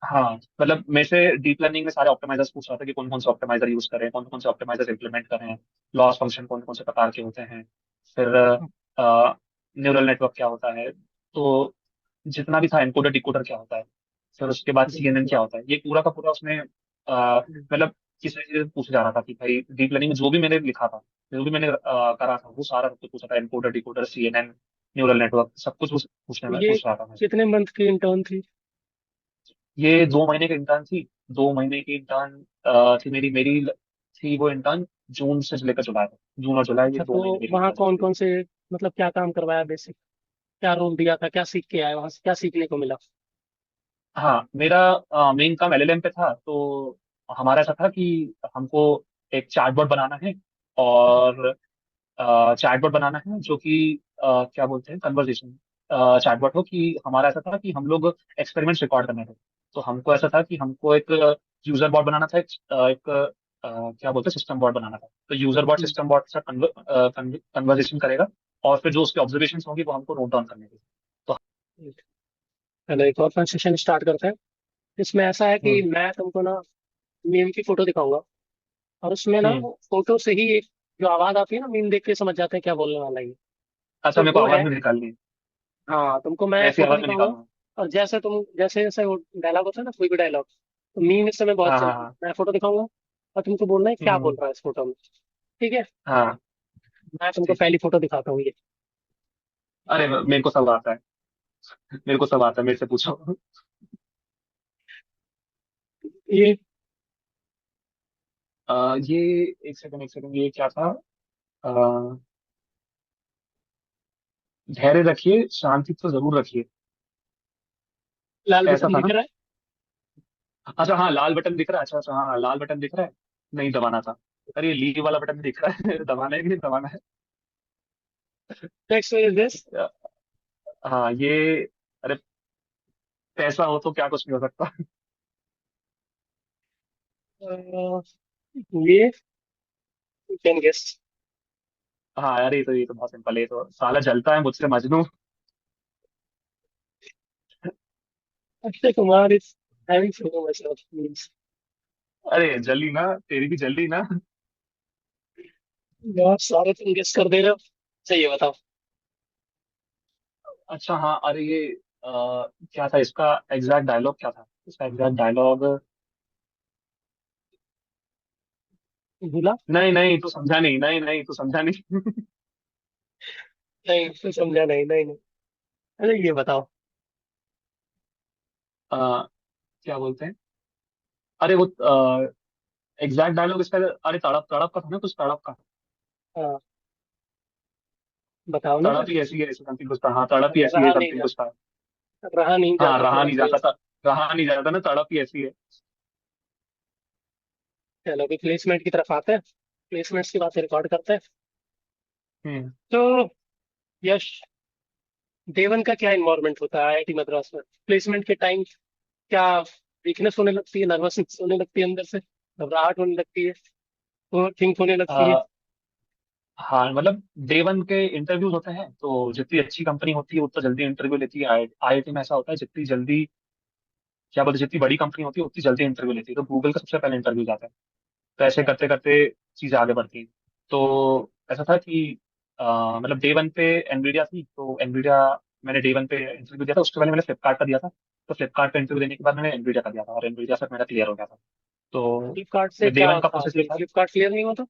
हाँ, मतलब मेरे से डीप लर्निंग में सारे ऑप्टिमाइजर्स पूछ रहा था कि कौन कौन से ऑप्टिमाइजर यूज करें, कौन कौन से ऑप्टिमाइजर्स इंप्लीमेंट करें, लॉस फंक्शन कौन कौन से प्रकार के होते हैं, फिर न्यूरल नेटवर्क क्या होता है। तो जितना भी था, एनकोडर डिकोडर क्या होता है, फिर उसके बाद सीएनएन क्या होता है, ये पूरा का पूरा उसने मतलब किसी चीज पूछ जा रहा था कि भाई डीप लर्निंग में जो भी मैंने लिखा था, जो भी मैंने करा था, वो सारा सब कुछ पूछा था, encoder decoder CNN neural network सब कुछ पूछने में ये पूछ रहा था मुझसे। कितने मंथ की इंटर्न थी? ये 2 महीने की इंटर्न थी। 2 महीने की इंटर्न थी मेरी थी वो इंटर्न जून से लेकर जुलाई तक, जून और जुलाई ये अच्छा, 2 महीने तो मेरी वहाँ इंटर्नशिप कौन थी। कौन से, मतलब क्या काम करवाया बेसिक, क्या रोल दिया था, क्या सीख के आए वहां से, क्या सीखने को मिला? हाँ, मेरा मेन काम एलएलएम पे था। तो हमारा ऐसा था कि हमको एक चैटबॉट बनाना है, और चैटबॉट बनाना है जो कि क्या बोलते हैं, कन्वर्सेशन चैटबॉट हो। कि हमारा ऐसा था कि हम लोग एक्सपेरिमेंट्स रिकॉर्ड करने थे। तो हमको ऐसा था कि हमको एक यूजर बॉट बनाना था, एक क्या बोलते हैं, सिस्टम बॉट बनाना था। तो यूजर बॉट हम्म, सिस्टम बॉट से कन्वर्सेशन करेगा, और फिर जो उसके ऑब्जर्वेशन होंगी वो हमको नोट डाउन करने थे। तो चलो एक और सेशन स्टार्ट करते हैं। इसमें ऐसा है कि हम्म मैं तुमको ना मीम की फोटो दिखाऊंगा, और उसमें ना हम्म फोटो से ही एक जो आवाज आती है ना, मीम देख के समझ जाते हैं क्या बोलने वाला है ये। अच्छा, तो मेरे को वो आवाज है, में निकालनी है। हाँ तुमको मैं कैसी फोटो आवाज में दिखाऊंगा, निकालूंगा? और जैसे जैसे वो डायलॉग होता है ना, कोई भी डायलॉग, तो मीम इस समय बहुत हाँ चल हाँ रही है, हाँ। मैं फोटो दिखाऊंगा और तुमको बोलना है क्या बोल हम्म। रहा है इस फोटो में। ठीक है, हाँ। मैं तुमको ठीक है। पहली फोटो दिखाता हूँ ये। अरे, मेरे को सब आता है, मेरे को सब आता है, मेरे से पूछो। ये ये, एक सेकंड एक सेकंड, ये क्या था? अ, धैर्य रखिए, शांति तो जरूर रखिए, लाल ऐसा बटन था दिख ना? रहा है? अच्छा हाँ, लाल बटन दिख रहा है, अच्छा अच्छा, हाँ लाल बटन दिख रहा है, नहीं दबाना था। अरे, ये लीव वाला बटन दिख रहा है, दबाना है कि नहीं दबाना है? Next is this. हाँ ये, अरे, पैसा हो तो क्या कुछ नहीं हो सकता। ये कैन गेस। हाँ यार, ये तो बहुत सिंपल है, ये तो साला जलता है मुझसे Majnu. Akshay Kumar is having so much of memes. अरे जली ना, तेरी भी जली ना। यार सारे तुम गेस कर दे रहे हो। सही है, बताओ। अच्छा हाँ, अरे ये क्या था इसका एग्जैक्ट डायलॉग, क्या था इसका एग्जैक्ट डायलॉग? भूला? नहीं नहीं, तू समझा नहीं, नहीं नहीं, तू समझा नहीं। नहीं तो समझा नहीं, नहीं नहीं। अरे ये बताओ। क्या बोलते हैं? अरे वो एग्जैक्ट डायलॉग इसका, अरे तड़प तड़प का था ना, कुछ तड़प का। हाँ, बताओ ना। तड़प ही ऐसी है, ऐसे समथिंग कुछ था, हाँ तड़प ही ऐसी है रहा नहीं समथिंग जा कुछ था। रहा नहीं हाँ, जाता रहा तेरा नहीं कोई। जाता था, रहा नहीं जाता ना, तड़प ही ऐसी है। चलो अभी प्लेसमेंट की तरफ आते हैं, प्लेसमेंट्स की बातें रिकॉर्ड करते हैं। हम्म। तो यश, डे वन का क्या इन्वायरमेंट होता है आईआईटी मद्रास में प्लेसमेंट के टाइम? क्या वीकनेस होने लगती है, नर्वसनेस होने लगती है अंदर से, घबराहट होने लगती है, ओवर थिंक होने लगती है? हाँ मतलब, डे वन के इंटरव्यूज होते हैं, तो जितनी अच्छी कंपनी होती है उतना जल्दी इंटरव्यू लेती है। आईआईटी में ऐसा होता है, जितनी जल्दी, क्या बोलते हैं, जितनी बड़ी कंपनी होती है उतनी जल्दी इंटरव्यू लेती है। तो गूगल का सबसे पहले इंटरव्यू जाता है। तो ऐसे अच्छा। करते करते चीजें आगे बढ़ती हैं। तो ऐसा था कि मतलब डे वन पे एनवीडिया थी, तो एनवीडिया, मैंने डे वन पे इंटरव्यू दिया था, उसके पहले मैंने फ्लिपकार्ट का दिया था। तो फ्लिपकार्ट पे इंटरव्यू देने के बाद मैंने एनवीडिया का दिया था, और एनवीडिया फिर मेरा क्लियर हो गया था। तो फ्लिपकार्ट से डे क्या वन का था प्रोसेस ये कि था। फ्लिपकार्ट क्लियर नहीं होता?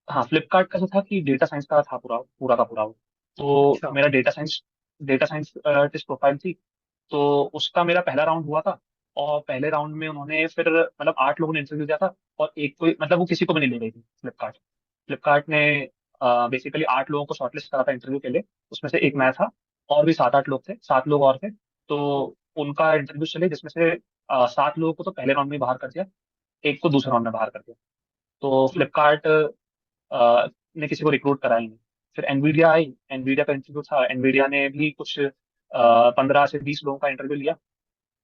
हाँ, फ्लिपकार्ट का जो था कि डेटा साइंस का था, पूरा पूरा का पूरा वो। तो अच्छा। मेरा डेटा साइंस टेस्ट प्रोफाइल थी। तो उसका मेरा पहला राउंड हुआ था। और पहले राउंड में उन्होंने फिर मतलब 8 लोगों ने इंटरव्यू दिया था। और एक को, मतलब वो किसी को भी नहीं ले रही थी फ्लिपकार्ट। फ्लिपकार्ट ने बेसिकली 8 लोगों को शॉर्टलिस्ट करा था इंटरव्यू के लिए। उसमें से एक हम्म, मैं था, और भी 7-8 लोग थे, 7 लोग और थे। तो उनका इंटरव्यू चले, जिसमें से 7 लोगों को तो पहले राउंड में बाहर कर दिया, एक को दूसरे राउंड में बाहर कर दिया। तो हम्म, फ्लिपकार्ट ने किसी को रिक्रूट करा ही नहीं। फिर एनवीडिया आई, एनवीडिया का इंटरव्यू था, एनवीडिया ने भी कुछ 15 से 20 लोगों का इंटरव्यू लिया।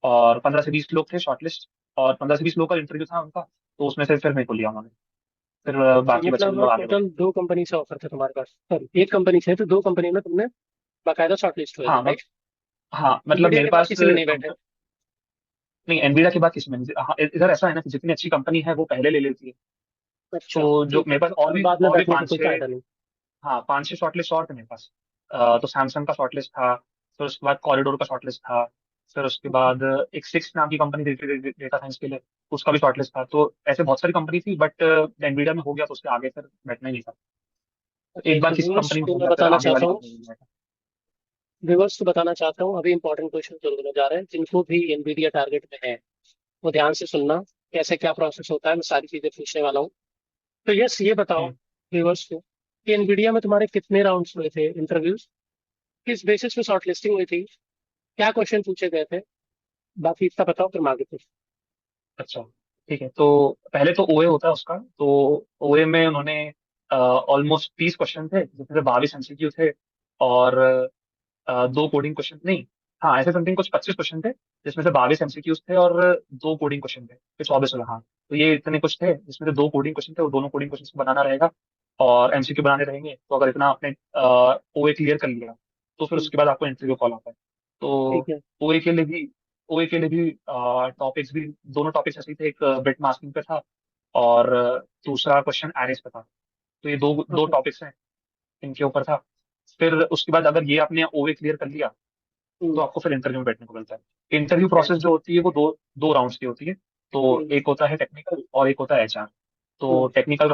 और 15 से 20 लोग थे शॉर्टलिस्ट, और 15 से 20 लोगों का इंटरव्यू था उनका। तो उसमें से फिर मेरे को लिया उन्होंने। फिर तो बाकी बचे हुए मतलब लोग आगे बढ़े। टोटल दो कंपनी से ऑफर थे तुम्हारे पास, सॉरी एक कंपनी से, तो दो कंपनी में तुमने बाकायदा शॉर्टलिस्ट हुए थे, हाँ राइट? हाँ मतलब मीडिया मेरे के बाद पास किसी में नहीं बैठे? नहीं, एनवीडिया के बाद किसी में नहीं। हाँ, इधर ऐसा है ना कि जितनी अच्छी कंपनी है वो पहले ले लेती है। अच्छा, तो जो ठीक है, मेरे पास और मतलब भी बाद में और भी बैठने का पाँच कोई छः फायदा नहीं। हाँ, 5-6 शॉर्टलिस्ट और थे मेरे पास। तो सैमसंग का शॉर्टलिस्ट था। फिर उसके बाद कॉरिडोर का शॉर्टलिस्ट था। फिर उसके बाद एक सिक्स नाम की कंपनी थी डेटा साइंस के लिए, उसका भी शॉर्टलिस्ट था। तो ऐसे बहुत सारी कंपनी थी, बट एनवीडिया में हो गया तो उसके आगे फिर बैठना ही नहीं था। तो अच्छा, एक बार तो किसी व्यूअर्स कंपनी में को हो मैं गया, फिर बताना आगे चाहता वाली हूँ, कंपनी में नहीं बैठा। व्यूअर्स को बताना चाहता हूँ, अभी इंपॉर्टेंट क्वेश्चन जो होने जा रहे हैं, जिनको भी एनवीडिया टारगेट में है वो ध्यान से सुनना। कैसे क्या प्रोसेस होता है, मैं सारी चीजें पूछने वाला हूँ। तो यस, ये बताओ हम्म, व्यूअर्स को कि एनवीडिया में तुम्हारे कितने राउंड्स हुए थे इंटरव्यूज, किस बेसिस पे शॉर्टलिस्टिंग हुई थी, क्या क्वेश्चन पूछे गए थे, बाकी इतना बताओ फिर हम आगे पूछ। अच्छा, ठीक है। तो पहले तो ओए होता है उसका। तो ओए में उन्होंने ऑलमोस्ट 30 क्वेश्चन थे, जिसमें से 22 MCQ थे, और दो कोडिंग क्वेश्चन नहीं, हाँ ऐसे समथिंग कुछ 25 क्वेश्चन थे, जिसमें से 22 MCQs थे और दो कोडिंग क्वेश्चन थे, फिर 24 हाँ। तो ये इतने कुछ थे, जिसमें से दो कोडिंग क्वेश्चन थे, वो दोनों कोडिंग क्वेश्चन को बनाना रहेगा और MCQ बनाने रहेंगे। तो अगर इतना आपने ओए क्लियर कर लिया, तो फिर हम्म, उसके बाद आपको इंटरव्यू कॉल आता है। ठीक तो है। ओए के लिए भी ओए के लिए भी टॉपिक्स भी, दोनों टॉपिक्स ऐसे ही थे, एक बिट मास्किंग पे था और दूसरा क्वेश्चन एरेस पे था। तो ये दो दो ओके। टॉपिक्स हैं, इनके ऊपर था। फिर उसके बाद अगर ये आपने ओए क्लियर कर लिया, हम्म, तो आपको फिर इंटरव्यू में बैठने को मिलता है। Interview okay. प्रोसेस जो होती है वो दो दो राउंड्स की होती है। तो हम्म, एक होता है टेक्निकल और एक होता है HR। तो हम्म, टेक्निकल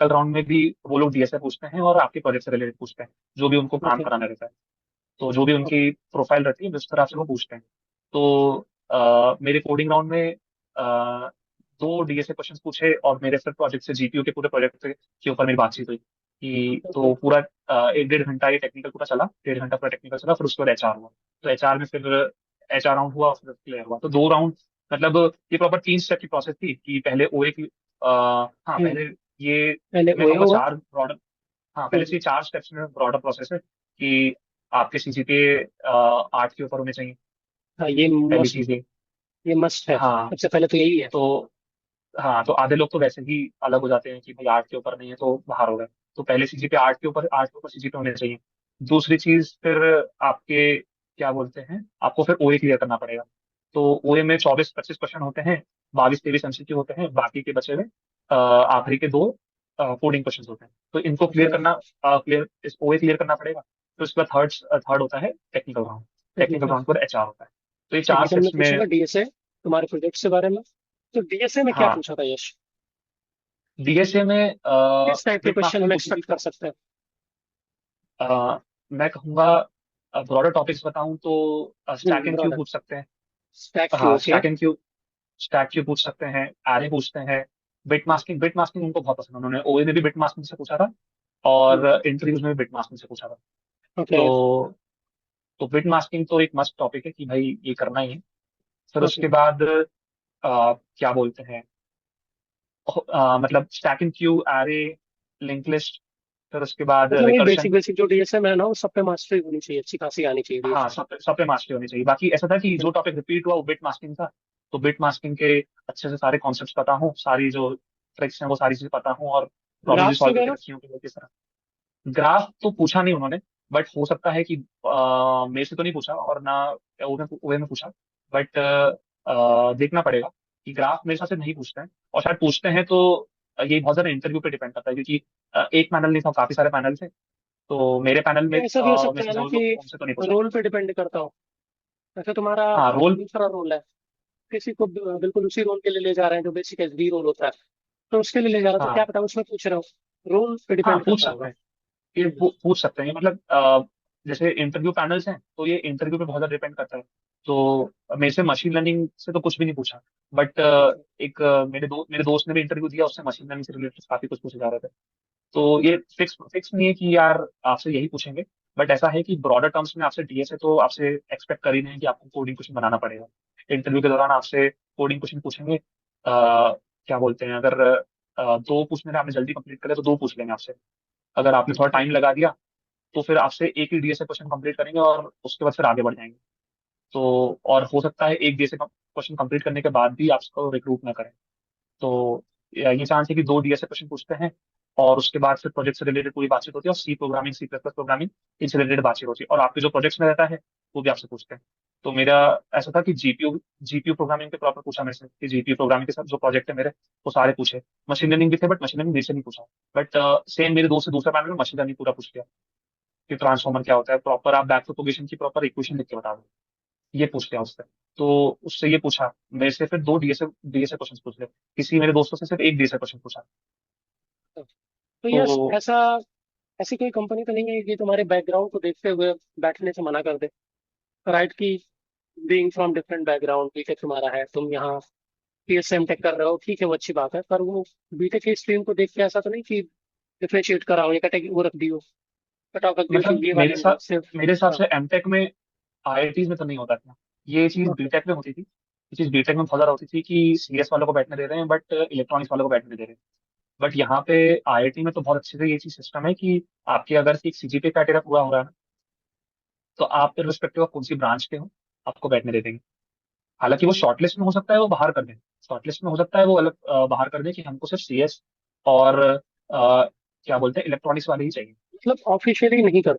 राउंड में भी वो लोग DSA पूछते हैं और आपके प्रोजेक्ट से रिलेटेड पूछते हैं, जो भी उनको काम ओके। कराना रहता है। तो जो भी ओके। उनकी प्रोफाइल रहती है, उस तरह से वो पूछते हैं। तो मेरे कोडिंग राउंड में दो DSA क्वेश्चंस पूछे, और मेरे फिर प्रोजेक्ट से GPU के पूरे प्रोजेक्ट के ऊपर मेरी बातचीत हुई कि ओके। तो पूरा 1-1.5 घंटा ये टेक्निकल पूरा चला, 1.5 घंटा पूरा टेक्निकल चला, फिर उसके बाद HR हुआ। तो HR में फिर HR राउंड हुआ, फिर क्लियर हुआ। तो दो राउंड, मतलब ये प्रॉपर 3 स्टेप की प्रोसेस थी कि पहले ओए की हाँ हम्म, पहले ये पहले मैं ओए कहूँगा हुआ। चार ब्रॉडर, हाँ पहले हम्म, से 4 स्टेप्स में ब्रॉडर प्रोसेस है कि आपके CGPA 8 के ऊपर होने चाहिए, हाँ, ये पहली मस्ट चीज ये। ये मस्ट है, हाँ सबसे पहले तो यही है। तो हाँ, तो आधे लोग तो वैसे ही अलग हो जाते हैं कि भाई 8 के ऊपर नहीं है तो बाहर हो गए। तो पहले CGPA 8 के ऊपर CGPA होने चाहिए। दूसरी चीज फिर आपके क्या बोलते हैं, आपको फिर ओए क्लियर करना पड़ेगा। तो ओए में 24-25 क्वेश्चन होते हैं, 22-23 MCQ होते हैं, बाकी के बचे हुए आखिरी के दो कोडिंग क्वेश्चन होते हैं। तो इनको क्लियर ओके। करना, क्लियर इस ओए क्लियर करना पड़ेगा। फिर उसके बाद थर्ड थर्ड होता है technical round. Technical technical. Round पर HR होता है। तो ये चार टेक्निकल में स्टेप्स में। पूछेगा डीएसए तुम्हारे प्रोजेक्ट के बारे में। तो डीएसए में क्या हाँ, पूछा था यश? DSA में किस टाइप के बिट क्वेश्चन हम मास्किंग पूछी थी। एक्सपेक्ट कर सकते हैं? मैं कहूंगा ब्रॉडर टॉपिक्स बताऊं तो स्टैक एंड क्यू ब्रॉडर। पूछ सकते हैं। स्टैक क्यू, हाँ, ओके। स्टैक क्यू पूछ सकते हैं, एरे पूछते हैं। बिट मास्किंग उनको बहुत पसंद है, उन्होंने ओए में भी बिट मास्किंग से पूछा था और इंटरव्यूज में भी बिट मास्किंग से पूछा था। ओके। तो बिट मास्किंग तो एक मस्ट टॉपिक है कि भाई ये करना ही है। फिर ओके। उसके बाद क्या बोलते हैं, मतलब stack and Q, array, link list, फिर उसके बाद मतलब वही बेसिक रिकर्शन। बेसिक जो डीएसए में है ना, वो सब पे मास्टरी होनी चाहिए, अच्छी खासी आनी चाहिए हाँ, डीएसए। सब पे मास्टरी होनी चाहिए। बाकी ऐसा था कि जो टॉपिक रिपीट हुआ वो बिट मास्किंग था। तो बिट मास्किंग के अच्छे से सारे कॉन्सेप्ट्स पता हो, सारी जो ट्रिक्स हैं वो सारी चीजें पता हो, और प्रॉब्लम भी ग्राफ्स सॉल्व करके वगैरह? रखी हो कि वो किस तरह। ग्राफ तो पूछा नहीं उन्होंने, बट हो सकता है कि मेरे से तो नहीं पूछा और ना वे में पूछा। बट देखना पड़ेगा कि ग्राफ मेरे हिसाब से नहीं पूछते हैं, और शायद पूछते हैं तो ये बहुत ज्यादा इंटरव्यू पे डिपेंड करता है, क्योंकि एक पैनल नहीं था, काफी सारे पैनल थे। तो मेरे पैनल ऐसा भी हो में सकता से है ना जो कि लोग थे उनसे तो नहीं पूछा। रोल पे डिपेंड करता हो। जैसे तुम्हारा हाँ, रोल। दूसरा रोल है, किसी को बिल्कुल उसी रोल के लिए ले जा रहे हैं जो बेसिक एसडी रोल होता है, तो उसके लिए ले जा रहा है, तो क्या हाँ, पता उसमें पूछ रहा हो। रोल पे हाँ डिपेंड पूछ करता सकते होगा। हैं, ये पूछ सकते हैं, मतलब जैसे इंटरव्यू पैनल्स हैं तो ये इंटरव्यू पे बहुत ज्यादा डिपेंड करता है। तो मेरे से मशीन लर्निंग से तो कुछ भी नहीं पूछा, बट एक मेरे दोस्त ने भी इंटरव्यू दिया, उससे मशीन लर्निंग से रिलेटेड काफी कुछ पूछे जा रहे थे। तो ये फिक्स फिक्स नहीं है कि यार आपसे यही पूछेंगे, बट ऐसा है कि ब्रॉडर टर्म्स में आपसे डीएस है तो आपसे एक्सपेक्ट कर ही नहीं कि आपको कोडिंग क्वेश्चन बनाना पड़ेगा। इंटरव्यू के दौरान आपसे कोडिंग क्वेश्चन पूछेंगे। क्या बोलते हैं, अगर दो पूछने में आपने जल्दी कंप्लीट करे तो दो पूछ लेंगे आपसे। अगर आपने थोड़ा टाइम लगा दिया तो फिर आपसे एक ही डीएसए क्वेश्चन कंप्लीट करेंगे और उसके बाद फिर आगे बढ़ जाएंगे। तो और हो सकता है एक डीएसए क्वेश्चन कंप्लीट करने के बाद भी आपको रिक्रूट ना करें। तो ये चांस है कि दो डीएसए क्वेश्चन पूछते हैं, और उसके बाद फिर प्रोजेक्ट से रिलेटेड पूरी बातचीत होती है, और C प्रोग्रामिंग प्रोग्रामिंग इनसे रिलेटेड बातचीत होती है, और आपके जो प्रोजेक्ट्स में रहता है वो भी आपसे पूछते हैं। तो मेरा ऐसा था कि जीपीयू प्रोग्रामिंग पे प्रॉपर पूछा मेरे से कि जीपीयू प्रोग्रामिंग के साथ जो प्रोजेक्ट है मेरे, वो सारे पूछे। मशीन लर्निंग भी थे, बट मशीन लर्निंग मेरे से नहीं पूछा। बट सेम मेरे दोस्त से दूसरा पैनल में मशीन लर्निंग पूरा पूछ लिया कि ट्रांसफॉर्मर क्या होता है, प्रॉपर आप बैक प्रोपोगेशन की प्रॉपर इक्वेशन लिख के बता दो, ये पूछ लिया उससे। तो उससे ये पूछा, मेरे से फिर दो डीएसए क्वेश्चन पूछ ले, किसी मेरे दोस्तों से सिर्फ एक डीएसए क्वेश्चन पूछा। तो यस, तो ऐसा ऐसी कोई कंपनी तो नहीं है कि तुम्हारे बैकग्राउंड को देखते हुए बैठने से मना कर दे, राइट? की being from different background, BTech तुम्हारा है, तुम यहाँ बीएससी टेक कर रहे हो, ठीक है, वो अच्छी बात है, पर वो बीटेक की स्ट्रीम को देख के ऐसा तो नहीं कि डिफरेंशिएट करा हो या कैटेगरी वो रख दी हो, कट ऑफ रख दी हो कि मतलब ये मेरे वाले साथ, लोग सिर्फ। मेरे हिसाब हाँ। से एमटेक में, आईआईटीज में तो नहीं होता था। ये चीज ओके। बीटेक में होती थी। ये चीज बीटेक में बहुत ज्यादा होती थी कि सीएस वालों को बैठने दे रहे हैं बट इलेक्ट्रॉनिक्स वालों को बैठने नहीं दे रहे हैं। बट यहाँ पे आईआईटी में तो बहुत अच्छे से ये चीज सिस्टम है कि आपके अगर एक सीजीपीए क्राइटेरिया पूरा हो रहा है ना, तो आप रिस्पेक्टिव ऑफ कौन सी ब्रांच के हो, आपको बैठने दे देंगे। हालांकि वो शॉर्टलिस्ट में हो सकता है वो बाहर कर दें, शॉर्टलिस्ट में हो सकता है वो अलग बाहर कर दें कि हमको सिर्फ सीएस और क्या बोलते हैं इलेक्ट्रॉनिक्स वाले ही चाहिए। मतलब ऑफिशियली नहीं कर,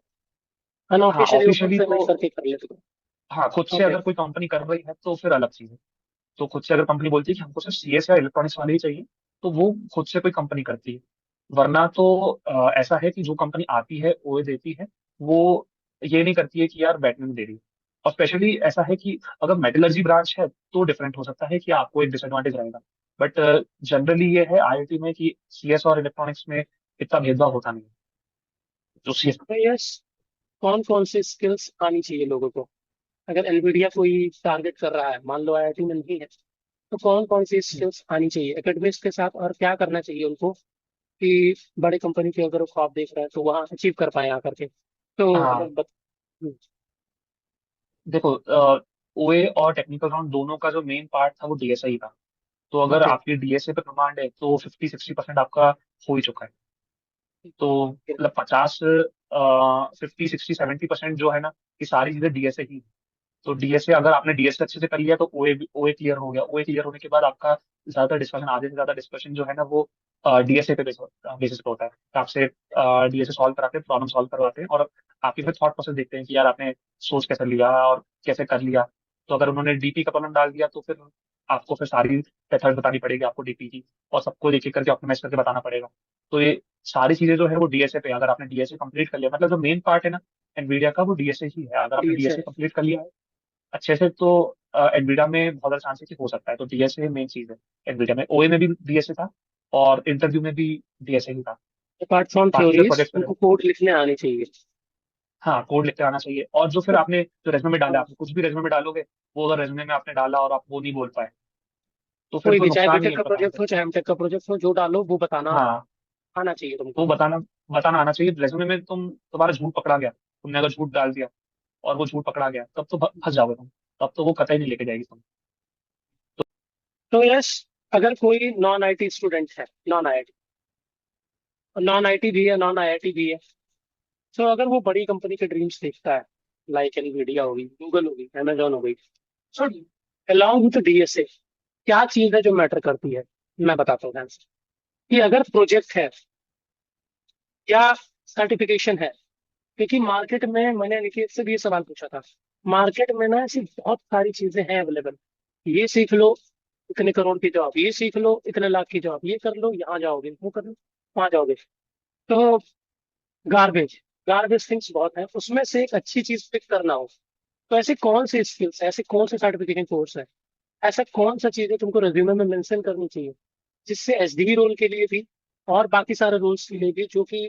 हाँ अनऑफिशियली वो खुद ऑफिशियली से तो, मिल करके कर लेते हो। हाँ खुद से ओके। अगर कोई कंपनी कर रही है तो फिर अलग चीज है। तो खुद से अगर कंपनी बोलती है कि हमको सिर्फ सीएस या इलेक्ट्रॉनिक्स वाले ही चाहिए, तो वो खुद से कोई कंपनी करती है। वरना तो ऐसा है कि जो कंपनी आती है ओए देती है, वो ये नहीं करती है कि यार बैठने नहीं दे रही। और स्पेशली ऐसा है कि अगर मेटलर्जी ब्रांच है तो डिफरेंट हो सकता है कि आपको एक डिसएडवांटेज रहेगा। बट जनरली ये है आईआईटी में कि सीएस और इलेक्ट्रॉनिक्स में इतना भेदभाव होता नहीं है। जो सीएस, तो यस, कौन कौन से स्किल्स आनी चाहिए लोगों को? अगर एनवीडिया कोई टारगेट कर रहा है, मान लो आईआईटी में नहीं है, तो कौन कौन सी स्किल्स आनी चाहिए एकेडमिक्स के साथ, और क्या करना चाहिए उनको कि बड़े कंपनी के अगर वो ख्वाब देख रहे हैं तो वहाँ अचीव कर पाए आकर के? तो अगर हाँ हम्म, देखो, ओए और टेक्निकल राउंड दोनों का जो मेन पार्ट था वो डीएसए ही था। तो अगर ओके। आपकी डीएसए पे कमांड है तो 50-60% आपका हो ही चुका है। तो मतलब 50-60-70% जो है ना, ये सारी चीजें डीएसए ही। तो डीएसए अगर आपने डीएसए अच्छे से कर लिया तो ओए ओए क्लियर हो गया। ओए क्लियर होने के बाद आपका ज्यादातर डिस्कशन, आधे से ज्यादा डिस्कशन जो है ना वो डीएसए पे बेसिस पे होता है। तो आपसे डीएसए सॉल्व कराते हैं, प्रॉब्लम सॉल्व करवाते हैं और आपकी फिर थॉट प्रोसेस देखते हैं कि यार आपने सोच कैसे लिया और कैसे कर लिया। तो अगर उन्होंने डीपी का प्रॉब्लम डाल दिया तो फिर आपको फिर सारी मेथड बतानी पड़ेगी आपको डीपी की, और सबको एक एक करके ऑप्टिमाइज करके बताना पड़ेगा। तो ये सारी चीजें जो है वो डीएसए पे, अगर आपने डीएसए कंप्लीट कर लिया, मतलब जो मेन पार्ट है ना एनवीडिया का, वो डीएसए ही है। अगर आपने डीएसए। डीएसए कंप्लीट कर लिया है अच्छे से तो एनवीडिया में बहुत ज्यादा चांसेस हो सकता है। तो डीएसए मेन चीज है। एनवीडिया में ओए में भी डीएसए था और इंटरव्यू में भी डीएसए ही था। अपार्ट फ्रॉम बाकी जो थ्योरीज प्रोजेक्ट वगैरह, उनको कोड लिखने आने चाहिए। हाँ कोड लिखते आना चाहिए। और जो फिर तो आपने जो रेजमे में डाला, हाँ, आपने कुछ भी रेजमे में डालोगे, वो अगर रेजमे में आपने डाला और आप वो नहीं बोल पाए तो फिर कोई तो भी, चाहे नुकसान ही बीटेक है का प्रोफाइल प्रोजेक्ट पे। हो चाहे एमटेक का प्रोजेक्ट हो, जो डालो वो बताना हाँ आना चाहिए तुमको। वो बताना, बताना आना चाहिए। रेजमे में तुम्हारा झूठ पकड़ा गया, तुमने अगर झूठ डाल दिया और वो झूठ पकड़ा गया, तब तो फंस जाओगे तुम। तब तो वो कतई नहीं लेके जाएगी तुम। तो यस, अगर कोई नॉन आईटी स्टूडेंट है, नॉन आईआईटी, नॉन आईटी भी है, नॉन आईआईटी भी है, तो अगर वो बड़ी कंपनी के ड्रीम्स देखता है, लाइक एनवीडिया होगी, गूगल होगी, अमेजोन हो गई, सो अलॉन्ग विद डीएसए, क्या चीज है जो मैटर करती है? मैं बताता हूँ आंसर। कि अगर प्रोजेक्ट है या सर्टिफिकेशन है, क्योंकि मार्केट में, मैंने निखिल से भी ये सवाल पूछा था, मार्केट में ना ऐसी बहुत सारी चीजें हैं अवेलेबल, ये सीख लो इतने करोड़ की जॉब, ये सीख लो इतने लाख की जॉब, ये कर लो यहाँ जाओगे, वो कर लो वहां जाओगे। तो गार्बेज, गार्बेज थिंग्स बहुत है, उसमें से एक अच्छी चीज पिक करना हो, तो ऐसे कौन से स्किल्स है, ऐसे कौन से सर्टिफिकेशन कोर्स है, ऐसा कौन सा चीज है तुमको रिज्यूमे में मेंशन करनी चाहिए, जिससे एसडीवी रोल के लिए भी और बाकी सारे रोल्स के लिए भी, जो कि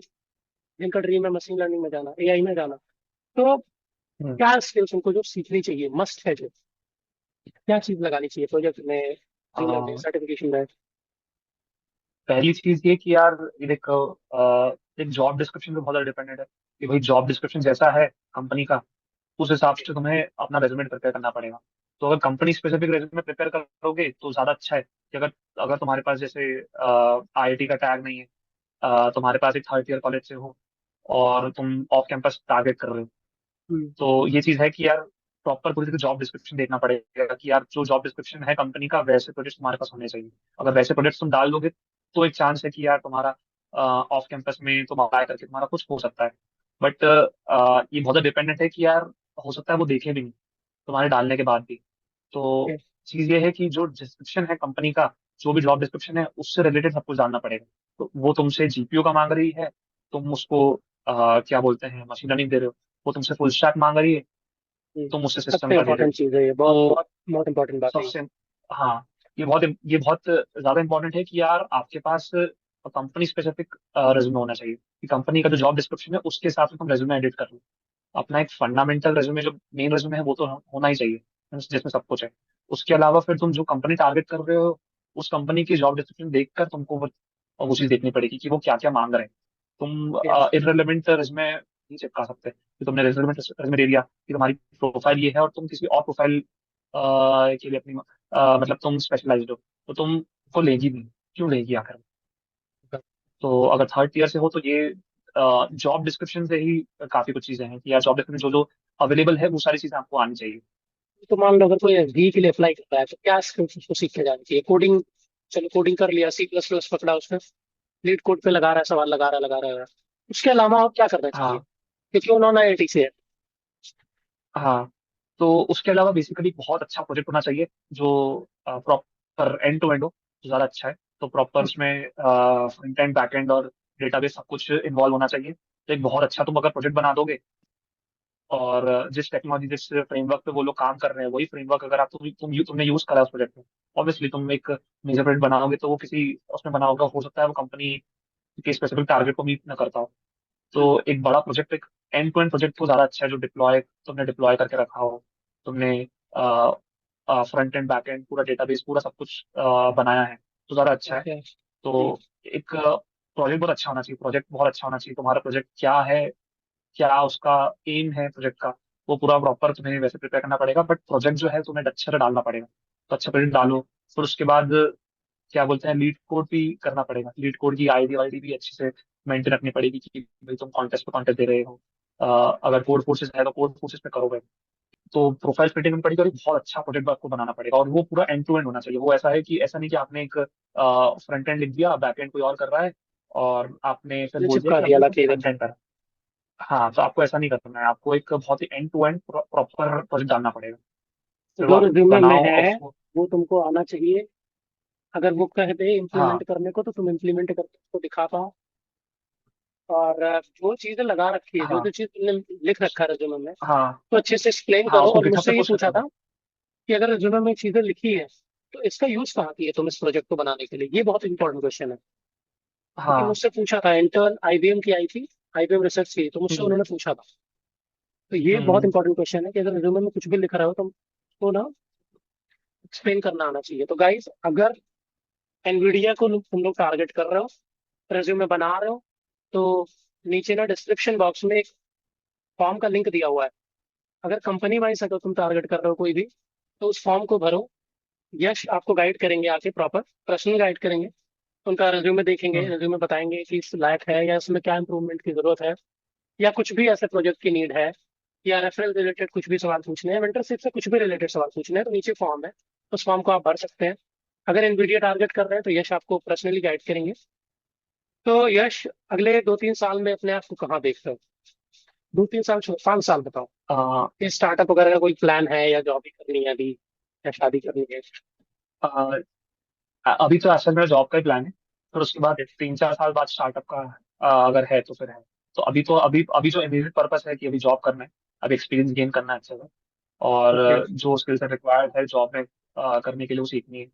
जिनका ड्रीम है मशीन लर्निंग में जाना, एआई में जाना, तो हम्म। क्या स्किल्स उनको जो सीखनी चाहिए, मस्ट है जो, क्या चीज लगानी चाहिए प्रोजेक्ट में, रिज्यूमे में, अ, सर्टिफिकेशन में? पहली चीज ये कि यार ये देखो, एक जॉब डिस्क्रिप्शन पे बहुत ज्यादा डिपेंडेंट है कि भाई जॉब डिस्क्रिप्शन जैसा है कंपनी का, उस हिसाब से तुम्हें अपना रेज्यूमे प्रिपेयर करना पड़ेगा। तो अगर कंपनी स्पेसिफिक रेज्यूमे प्रिपेयर करोगे तो ज्यादा अच्छा है कि अगर अगर तुम्हारे पास जैसे आईआईटी का टैग नहीं है, तुम्हारे पास एक थर्ड ईयर कॉलेज से हो और तुम ऑफ कैंपस टारगेट कर रहे हो, हम्म। तो ये चीज है कि यार प्रॉपर पूरी तरह जॉब डिस्क्रिप्शन देखना पड़ेगा कि यार जो जॉब डिस्क्रिप्शन है कंपनी का वैसे प्रोजेक्ट तुम्हारे पास होने चाहिए। अगर वैसे प्रोजेक्ट तुम डाल दोगे तो एक चांस है कि यार तुम्हारा ऑफ कैंपस में तुम अप्लाई करके तुम्हारा कुछ हो सकता है। बट ये बहुत डिपेंडेंट है कि यार हो सकता है वो देखे भी नहीं तुम्हारे डालने के बाद भी। तो चीज ये है कि जो डिस्क्रिप्शन है कंपनी का, जो भी जॉब डिस्क्रिप्शन है उससे रिलेटेड सब कुछ जानना पड़ेगा। तो वो तुमसे जीपीयू का मांग रही है, तुम उसको क्या बोलते हैं मशीन लर्निंग दे रहे हो, वो तुमसे फुल स्टैक मांग रही है, तुम उससे सिस्टम सबसे का दे रहे हो। इंपॉर्टेंट चीज है ये, बहुत तो बहुत बहुत इंपॉर्टेंट बात है ये। सबसे, हाँ ये बहुत ज्यादा इंपॉर्टेंट है कि यार आपके पास कंपनी स्पेसिफिक रेज्यूमे होना चाहिए कि कंपनी का जो जॉब डिस्क्रिप्शन है उसके हिसाब से तुम रेज्यूमे एडिट कर लो। अपना एक फंडामेंटल रेज्यूमे, जो मेन रेज्यूमे है वो तो होना ही चाहिए जिसमें सब कुछ है। उसके अलावा फिर तुम जो कंपनी टारगेट कर रहे हो, उस कंपनी की जॉब डिस्क्रिप्शन देखकर तुमको वो चीज देखनी पड़ेगी कि वो क्या क्या मांग रहे हैं। तुम यस। इररिलेवेंट रिज्यूमे नहीं चिपका सकते कि तुमने इररिलेवेंट रिज्यूमे दे दिया कि तुम्हारी प्रोफाइल ये है और तुम किसी और प्रोफाइल के लिए अपनी मतलब तुम स्पेशलाइज्ड हो, तो तुमको लेगी नहीं। क्यों लेगी आखिर? तो अगर थर्ड ईयर से हो तो ये जॉब डिस्क्रिप्शन से ही काफी कुछ चीजें हैं कि यार जॉब डिस्क्रिप्शन जो जो अवेलेबल है वो सारी चीजें आपको आनी चाहिए। तो मान लो अगर कोई एसडी के लिए अप्लाई कर रहा है तो क्या स्किल्स उसको सीख के जानी चाहिए? कोडिंग, चलो कोडिंग कर लिया, सी प्लस प्लस पकड़ा उसने, लीड कोड पे लगा रहा है, सवाल लगा रहा है। उसके अलावा और क्या करना चाहिए? हाँ। क्योंकि वो नॉन आईआईटी से है। हाँ, तो उसके अलावा बेसिकली बहुत अच्छा प्रोजेक्ट होना चाहिए जो प्रॉपर एंड टू एंड हो तो ज्यादा अच्छा है। तो प्रॉपर उसमें फ्रंट एंड बैक एंड और डेटाबेस सब कुछ इन्वॉल्व होना चाहिए। तो एक बहुत अच्छा तुम अगर प्रोजेक्ट बना दोगे और जिस टेक्नोलॉजी जिस फ्रेमवर्क पे वो लोग काम कर रहे हैं वही फ्रेमवर्क अगर आप तुमने यूज करा है उस प्रोजेक्ट में, ऑब्वियसली तुम एक मेजर प्रोजेक्ट बनाओगे तो वो किसी उसमें बना होगा, हो सकता है वो कंपनी के स्पेसिफिक टारगेट को मीट न करता हो। हम्म। तो एक बड़ा प्रोजेक्ट, एक एंड टू एंड प्रोजेक्ट तो ज्यादा अच्छा है जो तुमने डिप्लॉय करके रखा हो। तुमने फ्रंट एंड बैक एंड पूरा डेटाबेस पूरा सब कुछ बनाया है तो ज्यादा अच्छा है। ओके। तो एक प्रोजेक्ट बहुत अच्छा होना चाहिए, प्रोजेक्ट बहुत अच्छा होना चाहिए। तुम्हारा प्रोजेक्ट क्या है, क्या उसका एम है प्रोजेक्ट का, वो पूरा प्रॉपर तुम्हें वैसे प्रिपेयर करना पड़ेगा। बट प्रोजेक्ट जो है तुम्हें अच्छे से डालना पड़ेगा। तो अच्छा प्रोजेक्ट डालो। फिर उसके बाद क्या बोलते हैं, लीड कोड भी करना पड़ेगा। लीड कोड की आईडी वाईडी भी अच्छे से मेंटेन रखनी पड़ेगी कि भाई तुम कॉन्टेस्ट पे कॉन्टेस्ट दे रहे हो। अगर कोड फोर्सेस है तो कोड फोर्सेस पे करोगे। तो प्रोफाइल फिटिंग करनी पड़ेगी और एक बहुत अच्छा प्रोजेक्ट आपको बनाना पड़ेगा और वो पूरा एंड टू एंड होना चाहिए। वो ऐसा है कि ऐसा नहीं कि आपने एक फ्रंट एंड लिख दिया, बैक एंड कोई और कर रहा है और आपने फिर ये बोल दिया चिपका कि दिया अब तुम लकीर। फ्रंट एंड कर। हाँ, तो आपको ऐसा नहीं करना है, आपको एक बहुत ही end to end proper project डालना पड़ेगा। फिर वो जो आप रिज्यूमे में बनाओ और है उसको। वो तुमको आना चाहिए। अगर वो कह दे इम्प्लीमेंट हाँ। करने को तो तुम इम्प्लीमेंट करके उसको दिखा पाओ। और जो चीजें लगा रखी है, जो जो हाँ। चीज तुमने लिख रखा है रिज्यूमे में, हाँ। तो अच्छे से एक्सप्लेन हाँ, करो। उसको और गिटहब पे मुझसे ये पोस्ट पूछा करके था दो। कि अगर रिज्यूमे में चीजें लिखी है तो इसका यूज कहाँ की है तुम इस प्रोजेक्ट को बनाने के लिए? ये बहुत इंपॉर्टेंट क्वेश्चन है। क्योंकि हाँ। मुझसे पूछा था, इंटर्न आईबीएम की आई थी, आईबीएम रिसर्च की, तो मुझसे हम्म। उन्होंने पूछा था। तो ये बहुत हम्म। इंपॉर्टेंट क्वेश्चन है कि अगर रिज्यूमे में कुछ भी लिख रहे हो तो तुमको ना एक्सप्लेन करना आना चाहिए। तो गाइस, अगर एनवीडिया को तुम लोग टारगेट कर रहे हो, रेज्यूमे बना रहे हो, तो नीचे ना डिस्क्रिप्शन बॉक्स में एक फॉर्म का लिंक दिया हुआ है। अगर कंपनी वाइज अगर तुम टारगेट कर रहे हो कोई भी, तो उस फॉर्म को भरो। यश आपको गाइड करेंगे, आके प्रॉपर पर्सनल गाइड करेंगे। उनका रिज्यूमे देखेंगे, हम्म। रिज्यूमे बताएंगे कि इस लायक है या इसमें क्या इंप्रूवमेंट की जरूरत है, या कुछ भी ऐसे प्रोजेक्ट की नीड है, या रेफरल रिलेटेड कुछ भी सवाल पूछने हैं, मेंटरशिप से कुछ भी रिलेटेड सवाल पूछने हैं, तो नीचे फॉर्म है, उस फॉर्म को आप भर सकते हैं। अगर एनवीडिया टारगेट कर रहे हैं तो यश आपको पर्सनली गाइड करेंगे। तो यश, अगले 2-3 साल में अपने आप को कहाँ देख रहे हो? 2-3 साल छोड़, 5 साल बताओ। आ, ये स्टार्टअप वगैरह का कोई प्लान है, या जॉब ही करनी है अभी, या शादी करनी है? आ, अभी तो असल में जॉब का ही प्लान है। फिर उसके बाद 3-4 साल बाद स्टार्टअप का अगर है तो फिर है। तो अभी अभी जो इमीडिएट पर्पस है कि अभी जॉब करना है, अभी एक्सपीरियंस गेन करना है अच्छे से। और ओके। जो स्किल सेट रिक्वायर्ड है जॉब में करने के लिए वो सीखनी है।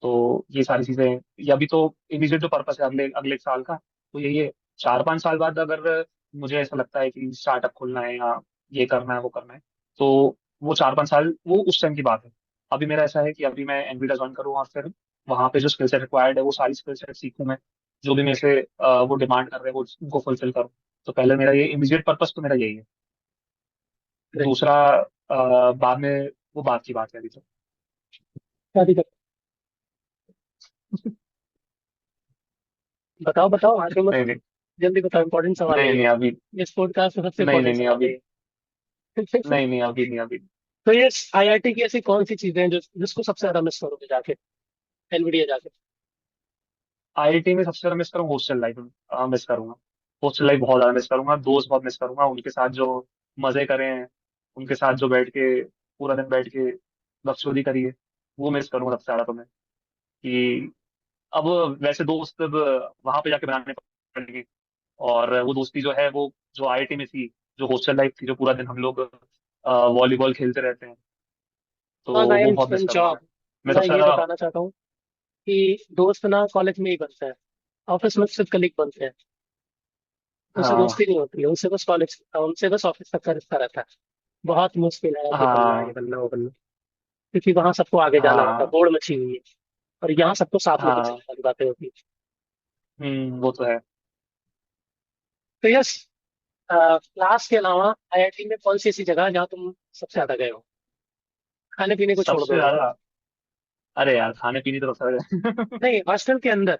तो ये सारी चीजें ये अभी तो इमीडिएट जो पर्पस है अगले अगले साल का, तो यही है। 4-5 साल बाद अगर मुझे ऐसा लगता है कि स्टार्टअप खोलना है या ये करना है वो करना है, तो वो 4-5 साल वो उस टाइम की बात है। अभी मेरा ऐसा है कि अभी मैं एनवीडिया ज्वाइन करूँ और फिर वहाँ पे जो स्किल सेट रिक्वायर्ड है वो सारी स्किल सेट सीखूं मैं, जो भी मेरे से वो डिमांड कर रहे हैं वो उनको फुलफिल करूँ। तो पहले मेरा ये इमीडिएट पर्पस तो मेरा यही है। ग्रेट। दूसरा बाद में वो बात की बात है अभी तो। शादी कर, बताओ बताओ, आगे मत, नहीं नहीं। जल्दी बताओ, इंपॉर्टेंट सवाल है नहीं ये। नहीं अभी। ये पॉडकास्ट का सबसे नहीं नहीं इंपॉर्टेंट नहीं सवाल है अभी। ये। नहीं नहीं अभी नहीं अभी। तो ये आईआईटी की ऐसी कौन सी चीजें हैं जो जिसको सबसे ज्यादा मिस करोगे जाके, एनवीडिया जाके? आईआईटी में सबसे ज्यादा मिस करूँगा हॉस्टल लाइफ। मिस करूंगा। हॉस्टल लाइफ बहुत ज्यादा मिस करूंगा, दोस्त बहुत मिस करूंगा, उनके साथ जो मजे करे हैं, उनके साथ जो बैठ के पूरा दिन बैठ के बकचोदी करी है, वो मिस करूंगा सबसे ज्यादा। तो मैं कि अब वैसे दोस्त अब वहां पे जाके बनाने पड़ेंगे। और वो दोस्ती जो है वो जो आईआईटी में थी, जो हॉस्टल लाइफ थी, जो पूरा दिन हम लोग वॉलीबॉल खेलते रहते हैं, तो हाँ, आई वो एम बहुत मिस इन करूंगा मैं। जॉब। मैं मैं सबसे ये ज्यादा। बताना चाहता हूँ कि दोस्त ना कॉलेज में ही बनते हैं, ऑफिस में सिर्फ कलीग बनते हैं। उनसे हाँ। दोस्ती नहीं होती है, उनसे बस कॉलेज, उनसे बस ऑफिस तक का रिश्ता रहता है। बहुत मुश्किल है कि बनना, ये हाँ। बनना, वो बनना। क्योंकि वहां सबको आगे जाना होता है, हाँ बोर्ड मची हुई है। और यहाँ सबको साथ लेके हाँ। चलने वाली बातें होती है। वो तो है। तो यस, क्लास के अलावा आईआईटी में कौन सी ऐसी जगह है जहाँ तुम सबसे ज्यादा गए हो? खाने पीने को छोड़ सबसे दो अगर। ज्यादा, अरे यार खाने पीने तो सब। नहीं, हॉस्टल के अंदर,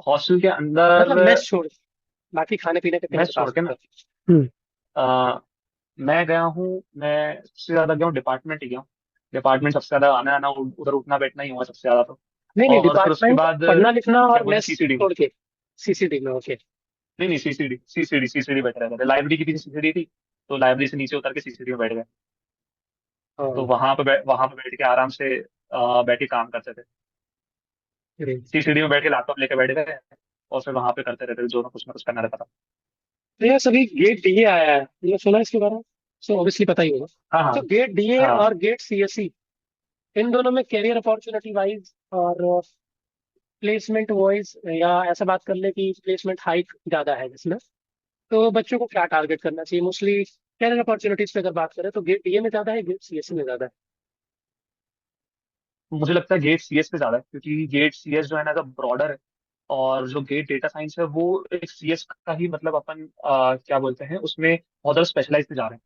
हॉस्टल के मतलब अंदर। मेस छोड़, बाकी खाने पीने का कहीं मैं बता छोड़ के सकते ना, हो। मैं गया हूँ, मैं सबसे ज्यादा गया हूँ डिपार्टमेंट ही गया हूँ। डिपार्टमेंट सबसे ज्यादा आना आना उधर उठना बैठना ही हुआ सबसे ज्यादा तो। नहीं नहीं, और फिर उसके डिपार्टमेंट बाद पढ़ना लिखना क्या और बोलते हैं, मेस सीसीडी में। छोड़ के। सीसीडी में, ओके। नहीं नहीं, सीसीडी बैठ रहे थे, लाइब्रेरी की पीछे सीसीडी थी, तो लाइब्रेरी से नीचे उतर के सीसीडी में बैठ गए। तो हाँ, वहां पे बैठ के आराम से बैठ के काम करते थे। ग्रेट। सीसीडी में बैठ के लैपटॉप लेके बैठ गए, और फिर वहां पे करते रहते थे, जो ना कुछ करना रहता था। तो यार सभी गेट डीए आया है, तुमने सुना इसके बारे में? सो ऑब्वियसली पता ही होगा। हाँ तो हाँ गेट डीए हाँ। और गेट सीएससी, इन दोनों में करियर अपॉर्चुनिटी वाइज और प्लेसमेंट वाइज, या ऐसा बात कर ले कि प्लेसमेंट हाइक ज्यादा है जिसमें, तो बच्चों को क्या टारगेट करना चाहिए मोस्टली? करियर अपॉर्चुनिटीज पे अगर बात करें तो गेट डीए में ज्यादा है, गेट सीएससी में ज्यादा है? मुझे लगता है गेट सीएस पे ज्यादा है, क्योंकि गेट सीएस जो है ना, ब्रॉडर है। और जो गेट डेटा साइंस है वो एक सीएस का ही, मतलब अपन क्या बोलते हैं उसमें, बहुत ज्यादा स्पेशलाइज पे जा रहे हैं।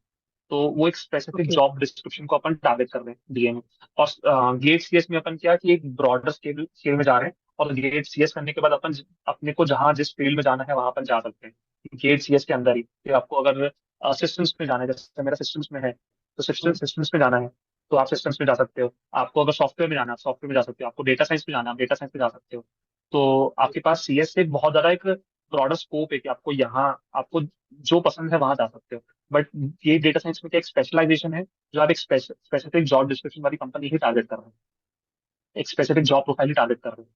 तो वो एक स्पेसिफिक ओके। जॉब डिस्क्रिप्शन को अपन टारगेट कर रहे हैं डीए में। और गेट सीएस में अपन क्या कि एक ब्रॉडर स्केल स्केल में जा रहे हैं। और गेट सीएस करने के बाद अपन अपने को जहाँ जिस फील्ड में जाना है वहां अपन जा सकते हैं गेट सीएस के अंदर ही। फिर आपको अगर सिस्टम्स में जाना है, जैसे मेरा सिस्टम्स में है, तो हाँ, सिस्टम्स में जाना है, तो आप सिस्टम्स में जा सकते हो। आपको अगर सॉफ्टवेयर में जाना है, सॉफ्टवेयर में जा सकते हो। आपको डेटा साइंस में जाना है, आप डेटा साइंस में जा सकते हो। तो आपके पास सीएस से बहुत ज्यादा एक ब्रॉडर स्कोप है कि आपको यहाँ, आपको जो पसंद है वहां जा सकते हो। बट ये डेटा साइंस में क्या एक स्पेशलाइजेशन है, जो आप एक स्पेसिफिक जॉब डिस्क्रिप्शन वाली कंपनी ही टारगेट कर रहे हैं, एक स्पेसिफिक जॉब प्रोफाइल ही टारगेट कर रहे हैं।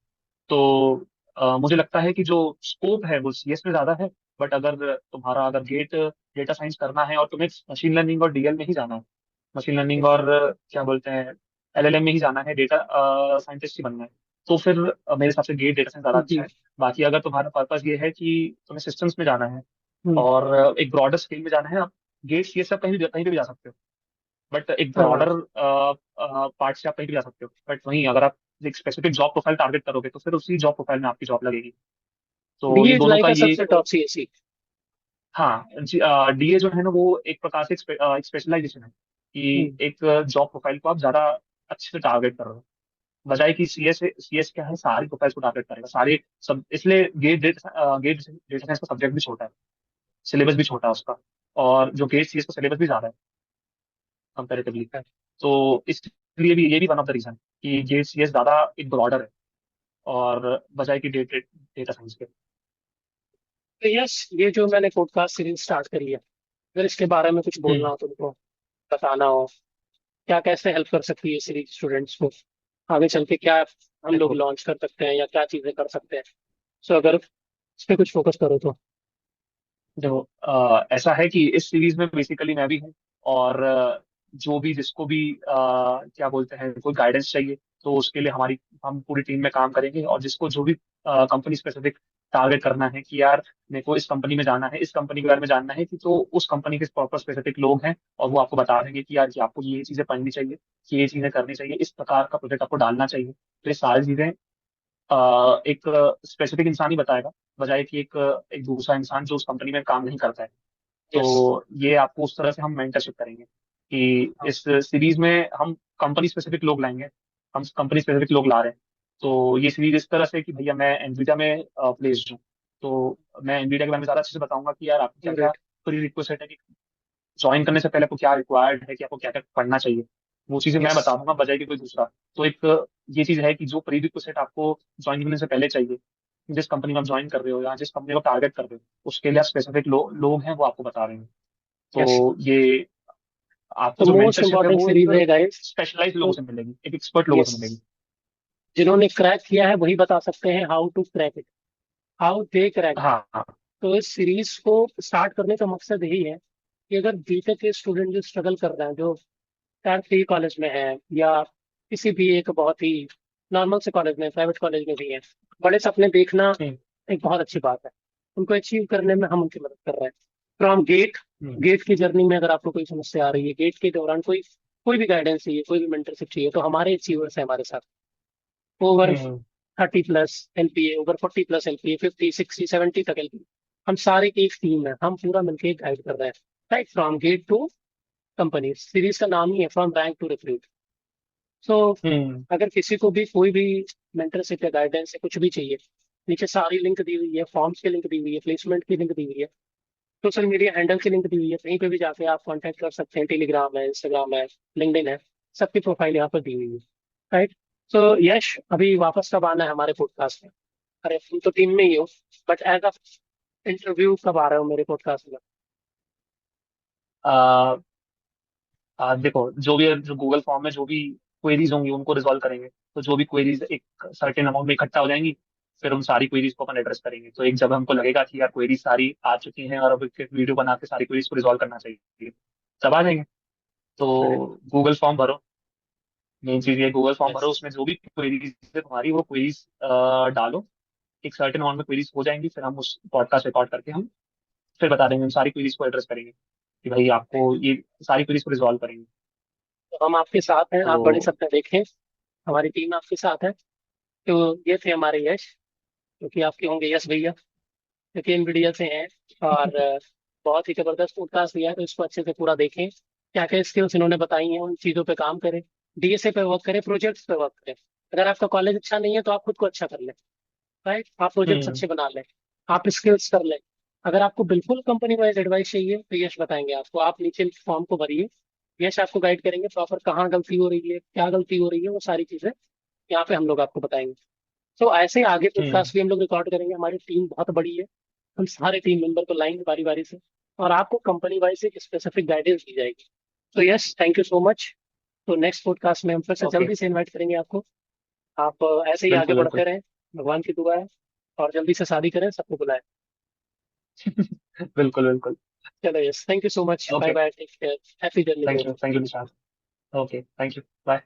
तो मुझे लगता है कि जो स्कोप है वो सीएस में ज्यादा है। बट अगर तुम्हारा अगर डेटा साइंस करना है और तुम्हें मशीन लर्निंग और डीएल में ही जाना है, मशीन लर्निंग और क्या बोलते हैं, एलएलएम में ही जाना है, डेटा साइंटिस्ट ही बनना है, तो फिर मेरे हिसाब से गेट डेटा साइंस ज्यादा अच्छा जी। है। बाकी अगर तुम्हारा पर्पस ये है कि तुम्हें सिस्टम्स में जाना है हम्म। और एक ब्रॉडर स्केल में जाना है, आप गेट सीएस से आप कहीं पे भी जा सकते हो। बट एक हाँ, ब्रॉडर पार्ट से आप कहीं भी जा सकते हो। बट वहीं अगर आप एक स्पेसिफिक जॉब प्रोफाइल टारगेट करोगे, तो फिर उसी जॉब प्रोफाइल में आपकी जॉब लगेगी। तो डीए ये इज दोनों का लाइक अ ये सबसे एक, टॉप सीएससी। हाँ, डीए जो है ना वो एक प्रकार से एक स्पेशलाइजेशन है, कि हम्म। एक जॉब प्रोफाइल को आप ज्यादा अच्छे से टारगेट कर रहे हो। बजाय कि सीएस, सीएस क्या है, सारी प्रोफाइल्स को टारगेट करेगा, सारे सब। इसलिए गेट डेटा साइंस का सब्जेक्ट भी छोटा है, सिलेबस भी छोटा है उसका। और जो गेट सीएस का सिलेबस भी ज्यादा है कंपेरेटिवली। तो इसलिए भी ये भी वन ऑफ द रीजन कि जे सी एस ज्यादा एक ब्रॉडर है, और बजाय कि डेटा साइंस के। तो यस, ये जो मैंने पॉडकास्ट सीरीज स्टार्ट करी है, अगर इसके बारे में कुछ बोलना हम्म। हो तुमको, बताना हो, क्या कैसे हेल्प कर सकती है सीरीज स्टूडेंट्स को आगे चल के, क्या हम लोग देखो, लॉन्च कर सकते हैं या क्या चीजें कर सकते हैं? सो अगर इस पे कुछ फोकस करो तो। देखो ऐसा है कि इस सीरीज में बेसिकली मैं भी हूँ। और जो भी जिसको भी क्या बोलते हैं कोई गाइडेंस चाहिए, तो उसके लिए हम पूरी टीम में काम करेंगे। और जिसको जो भी कंपनी स्पेसिफिक टारगेट करना है कि यार मेरे को इस कंपनी में जाना है, इस कंपनी के बारे में जानना है, कि तो उस कंपनी के प्रॉपर स्पेसिफिक लोग हैं, और वो आपको बता देंगे कि यार कि आपको ये चीजें पढ़नी चाहिए, कि ये चीजें करनी चाहिए, इस प्रकार का प्रोजेक्ट आपको डालना चाहिए। तो ये सारी चीजें एक स्पेसिफिक इंसान ही बताएगा, बजाय कि एक दूसरा इंसान जो उस कंपनी में काम नहीं करता है। यस। तो ये आपको उस तरह से हम मेंटरशिप करेंगे कि इस सीरीज में हम कंपनी स्पेसिफिक लोग लाएंगे, हम कंपनी स्पेसिफिक लोग ला रहे हैं। तो ये सीरीज इस तरह से कि भैया मैं एनवीडिया में प्लेस्ड हूँ, तो मैं एनवीडिया के बारे में ज्यादा अच्छे से बताऊंगा कि यार आपको क्या क्या ग्रेट। प्री रिक्वेस्ट है, कि ज्वाइन करने से पहले आपको क्या रिक्वायर्ड है, कि आपको क्या क्या पढ़ना चाहिए, वो चीजें मैं यस। बता दूंगा बजाय कि कोई दूसरा। तो एक ये चीज है कि जो प्री रिक्वेस्ट आपको ज्वाइन करने से पहले चाहिए, जिस कंपनी में आप ज्वाइन कर रहे हो या जिस कंपनी को टारगेट कर रहे हो, उसके लिए स्पेसिफिक लोग हैं वो आपको बता रहे हैं। यस। तो ये आपको तो जो मोस्ट मेंटरशिप है इम्पोर्टेंट वो सीरीज एक है गाइस। स्पेशलाइज्ड लोगों तो से मिलेगी, एक एक्सपर्ट लोगों यस, से मिलेगी। जिन्होंने क्रैक किया है वही बता सकते हैं how to crack it, how they crack. हाँ हाँ। तो इस सीरीज को स्टार्ट करने का मकसद यही है कि अगर बीटेक के स्टूडेंट जो स्ट्रगल कर रहे हैं, जो टायर 3 कॉलेज में है या किसी भी एक बहुत ही नॉर्मल से कॉलेज में, प्राइवेट कॉलेज में भी है, बड़े सपने देखना हम्म एक बहुत अच्छी बात है। उनको अचीव करने में हम उनकी मदद कर रहे हैं फ्रॉम गेट। हम्म गेट की जर्नी में अगर आपको कोई समस्या आ रही है, गेट के दौरान कोई कोई भी गाइडेंस चाहिए, कोई भी मेंटरशिप चाहिए, तो हमारे अचीवर्स है हमारे साथ। ओवर हम्म 30+ LPA, ओवर 40+ LPA, 50, 60, 70 तक LPA। हम सारे की एक टीम है, हम पूरा मिलकर गाइड कर रहे हैं। Right from GATE to company, series का नाम ही है from bank to recruit. So hmm अगर किसी को भी कोई भी मेंटरशिप या गाइडेंस या कुछ भी चाहिए, नीचे सारी लिंक दी हुई है, फॉर्म्स की लिंक दी हुई है, प्लेसमेंट की लिंक दी हुई है, सोशल मीडिया हैंडल की लिंक दी हुई है, कहीं पे भी जाके आप कांटेक्ट कर सकते हैं। टेलीग्राम है, इंस्टाग्राम है, लिंक्डइन है, सबकी प्रोफाइल यहाँ पर दी हुई है। राइट। सो यश, अभी वापस कब आना है हमारे पॉडकास्ट में? अरे तुम तो टीम में ही हो, बट एज अ इंटरव्यू कब आ रहे हो मेरे पॉडकास्ट में? आ, देखो, जो भी जो गूगल फॉर्म में जो भी क्वेरीज होंगी उनको रिजॉल्व करेंगे। तो जो भी क्वेरीज एक सर्टेन अमाउंट में इकट्ठा हो जाएंगी, फिर उन सारी क्वेरीज को अपन एड्रेस करेंगे। तो एक जब हमको लगेगा कि यार क्वेरीज सारी आ चुकी हैं और अब एक वीडियो बना के सारी क्वेरीज को रिजॉल्व करना चाहिए, तब आ जाएंगे। अरे तो गूगल फॉर्म भरो। मेन चीज ये, गूगल फॉर्म भरो, यस। उसमें जो भी क्वेरीज है तुम्हारी वो क्वेरीज डालो। एक सर्टेन अमाउंट में क्वेरीज हो जाएंगी, फिर हम उस पॉडकास्ट रिकॉर्ड करके हम फिर बता देंगे, हम सारी क्वेरीज को एड्रेस करेंगे कि भाई आपको ये सारी क्वेरीज को रिजॉल्व करेंगे। तो हम आपके साथ हैं, आप बड़े तो सपने देखें, हमारी टीम आपके साथ है। तो ये थे हमारे यश, जो कि आपके होंगे यश भैया, जो कि एनवीडिया से हैं। और बहुत ही जबरदस्त पॉडकास्ट दिया है, तो इसको अच्छे से पूरा देखें। क्या क्या स्किल्स इन्होंने बताई हैं, उन चीज़ों पे काम करें, डीएसए पे वर्क करें, प्रोजेक्ट्स पे वर्क करें। अगर आपका कॉलेज अच्छा नहीं है तो आप खुद को अच्छा कर लें। राइट, आप प्रोजेक्ट्स हम्म अच्छे बना लें, आप स्किल्स कर लें। अगर आपको बिल्कुल कंपनी वाइज एडवाइस चाहिए तो यश बताएंगे आपको, आप नीचे फॉर्म को भरिए, यश आपको गाइड करेंगे प्रॉपर, कहाँ गलती हो रही है, क्या गलती हो रही है, वो सारी चीज़ें यहाँ पे हम लोग आपको बताएंगे। तो ऐसे ही आगे हम्म पॉडकास्ट भी हम लोग रिकॉर्ड करेंगे। हमारी टीम बहुत बड़ी है, हम सारे टीम मेंबर को लाएंगे बारी बारी से, और आपको कंपनी वाइज एक स्पेसिफिक गाइडेंस दी जाएगी। तो yes, thank you so much. तो नेक्स्ट पॉडकास्ट में हम फिर से ओके। जल्दी से इनवाइट करेंगे आपको। आप ऐसे ही आगे बिल्कुल बढ़ते बिल्कुल। रहें, भगवान की दुआ है, और जल्दी से शादी करें, सबको बुलाएं। बिल्कुल बिल्कुल। चलो yes, thank you so much, bye okay. Bye, take care, happy journey thank bro. You, thank you Nishant. Okay, thank you, bye.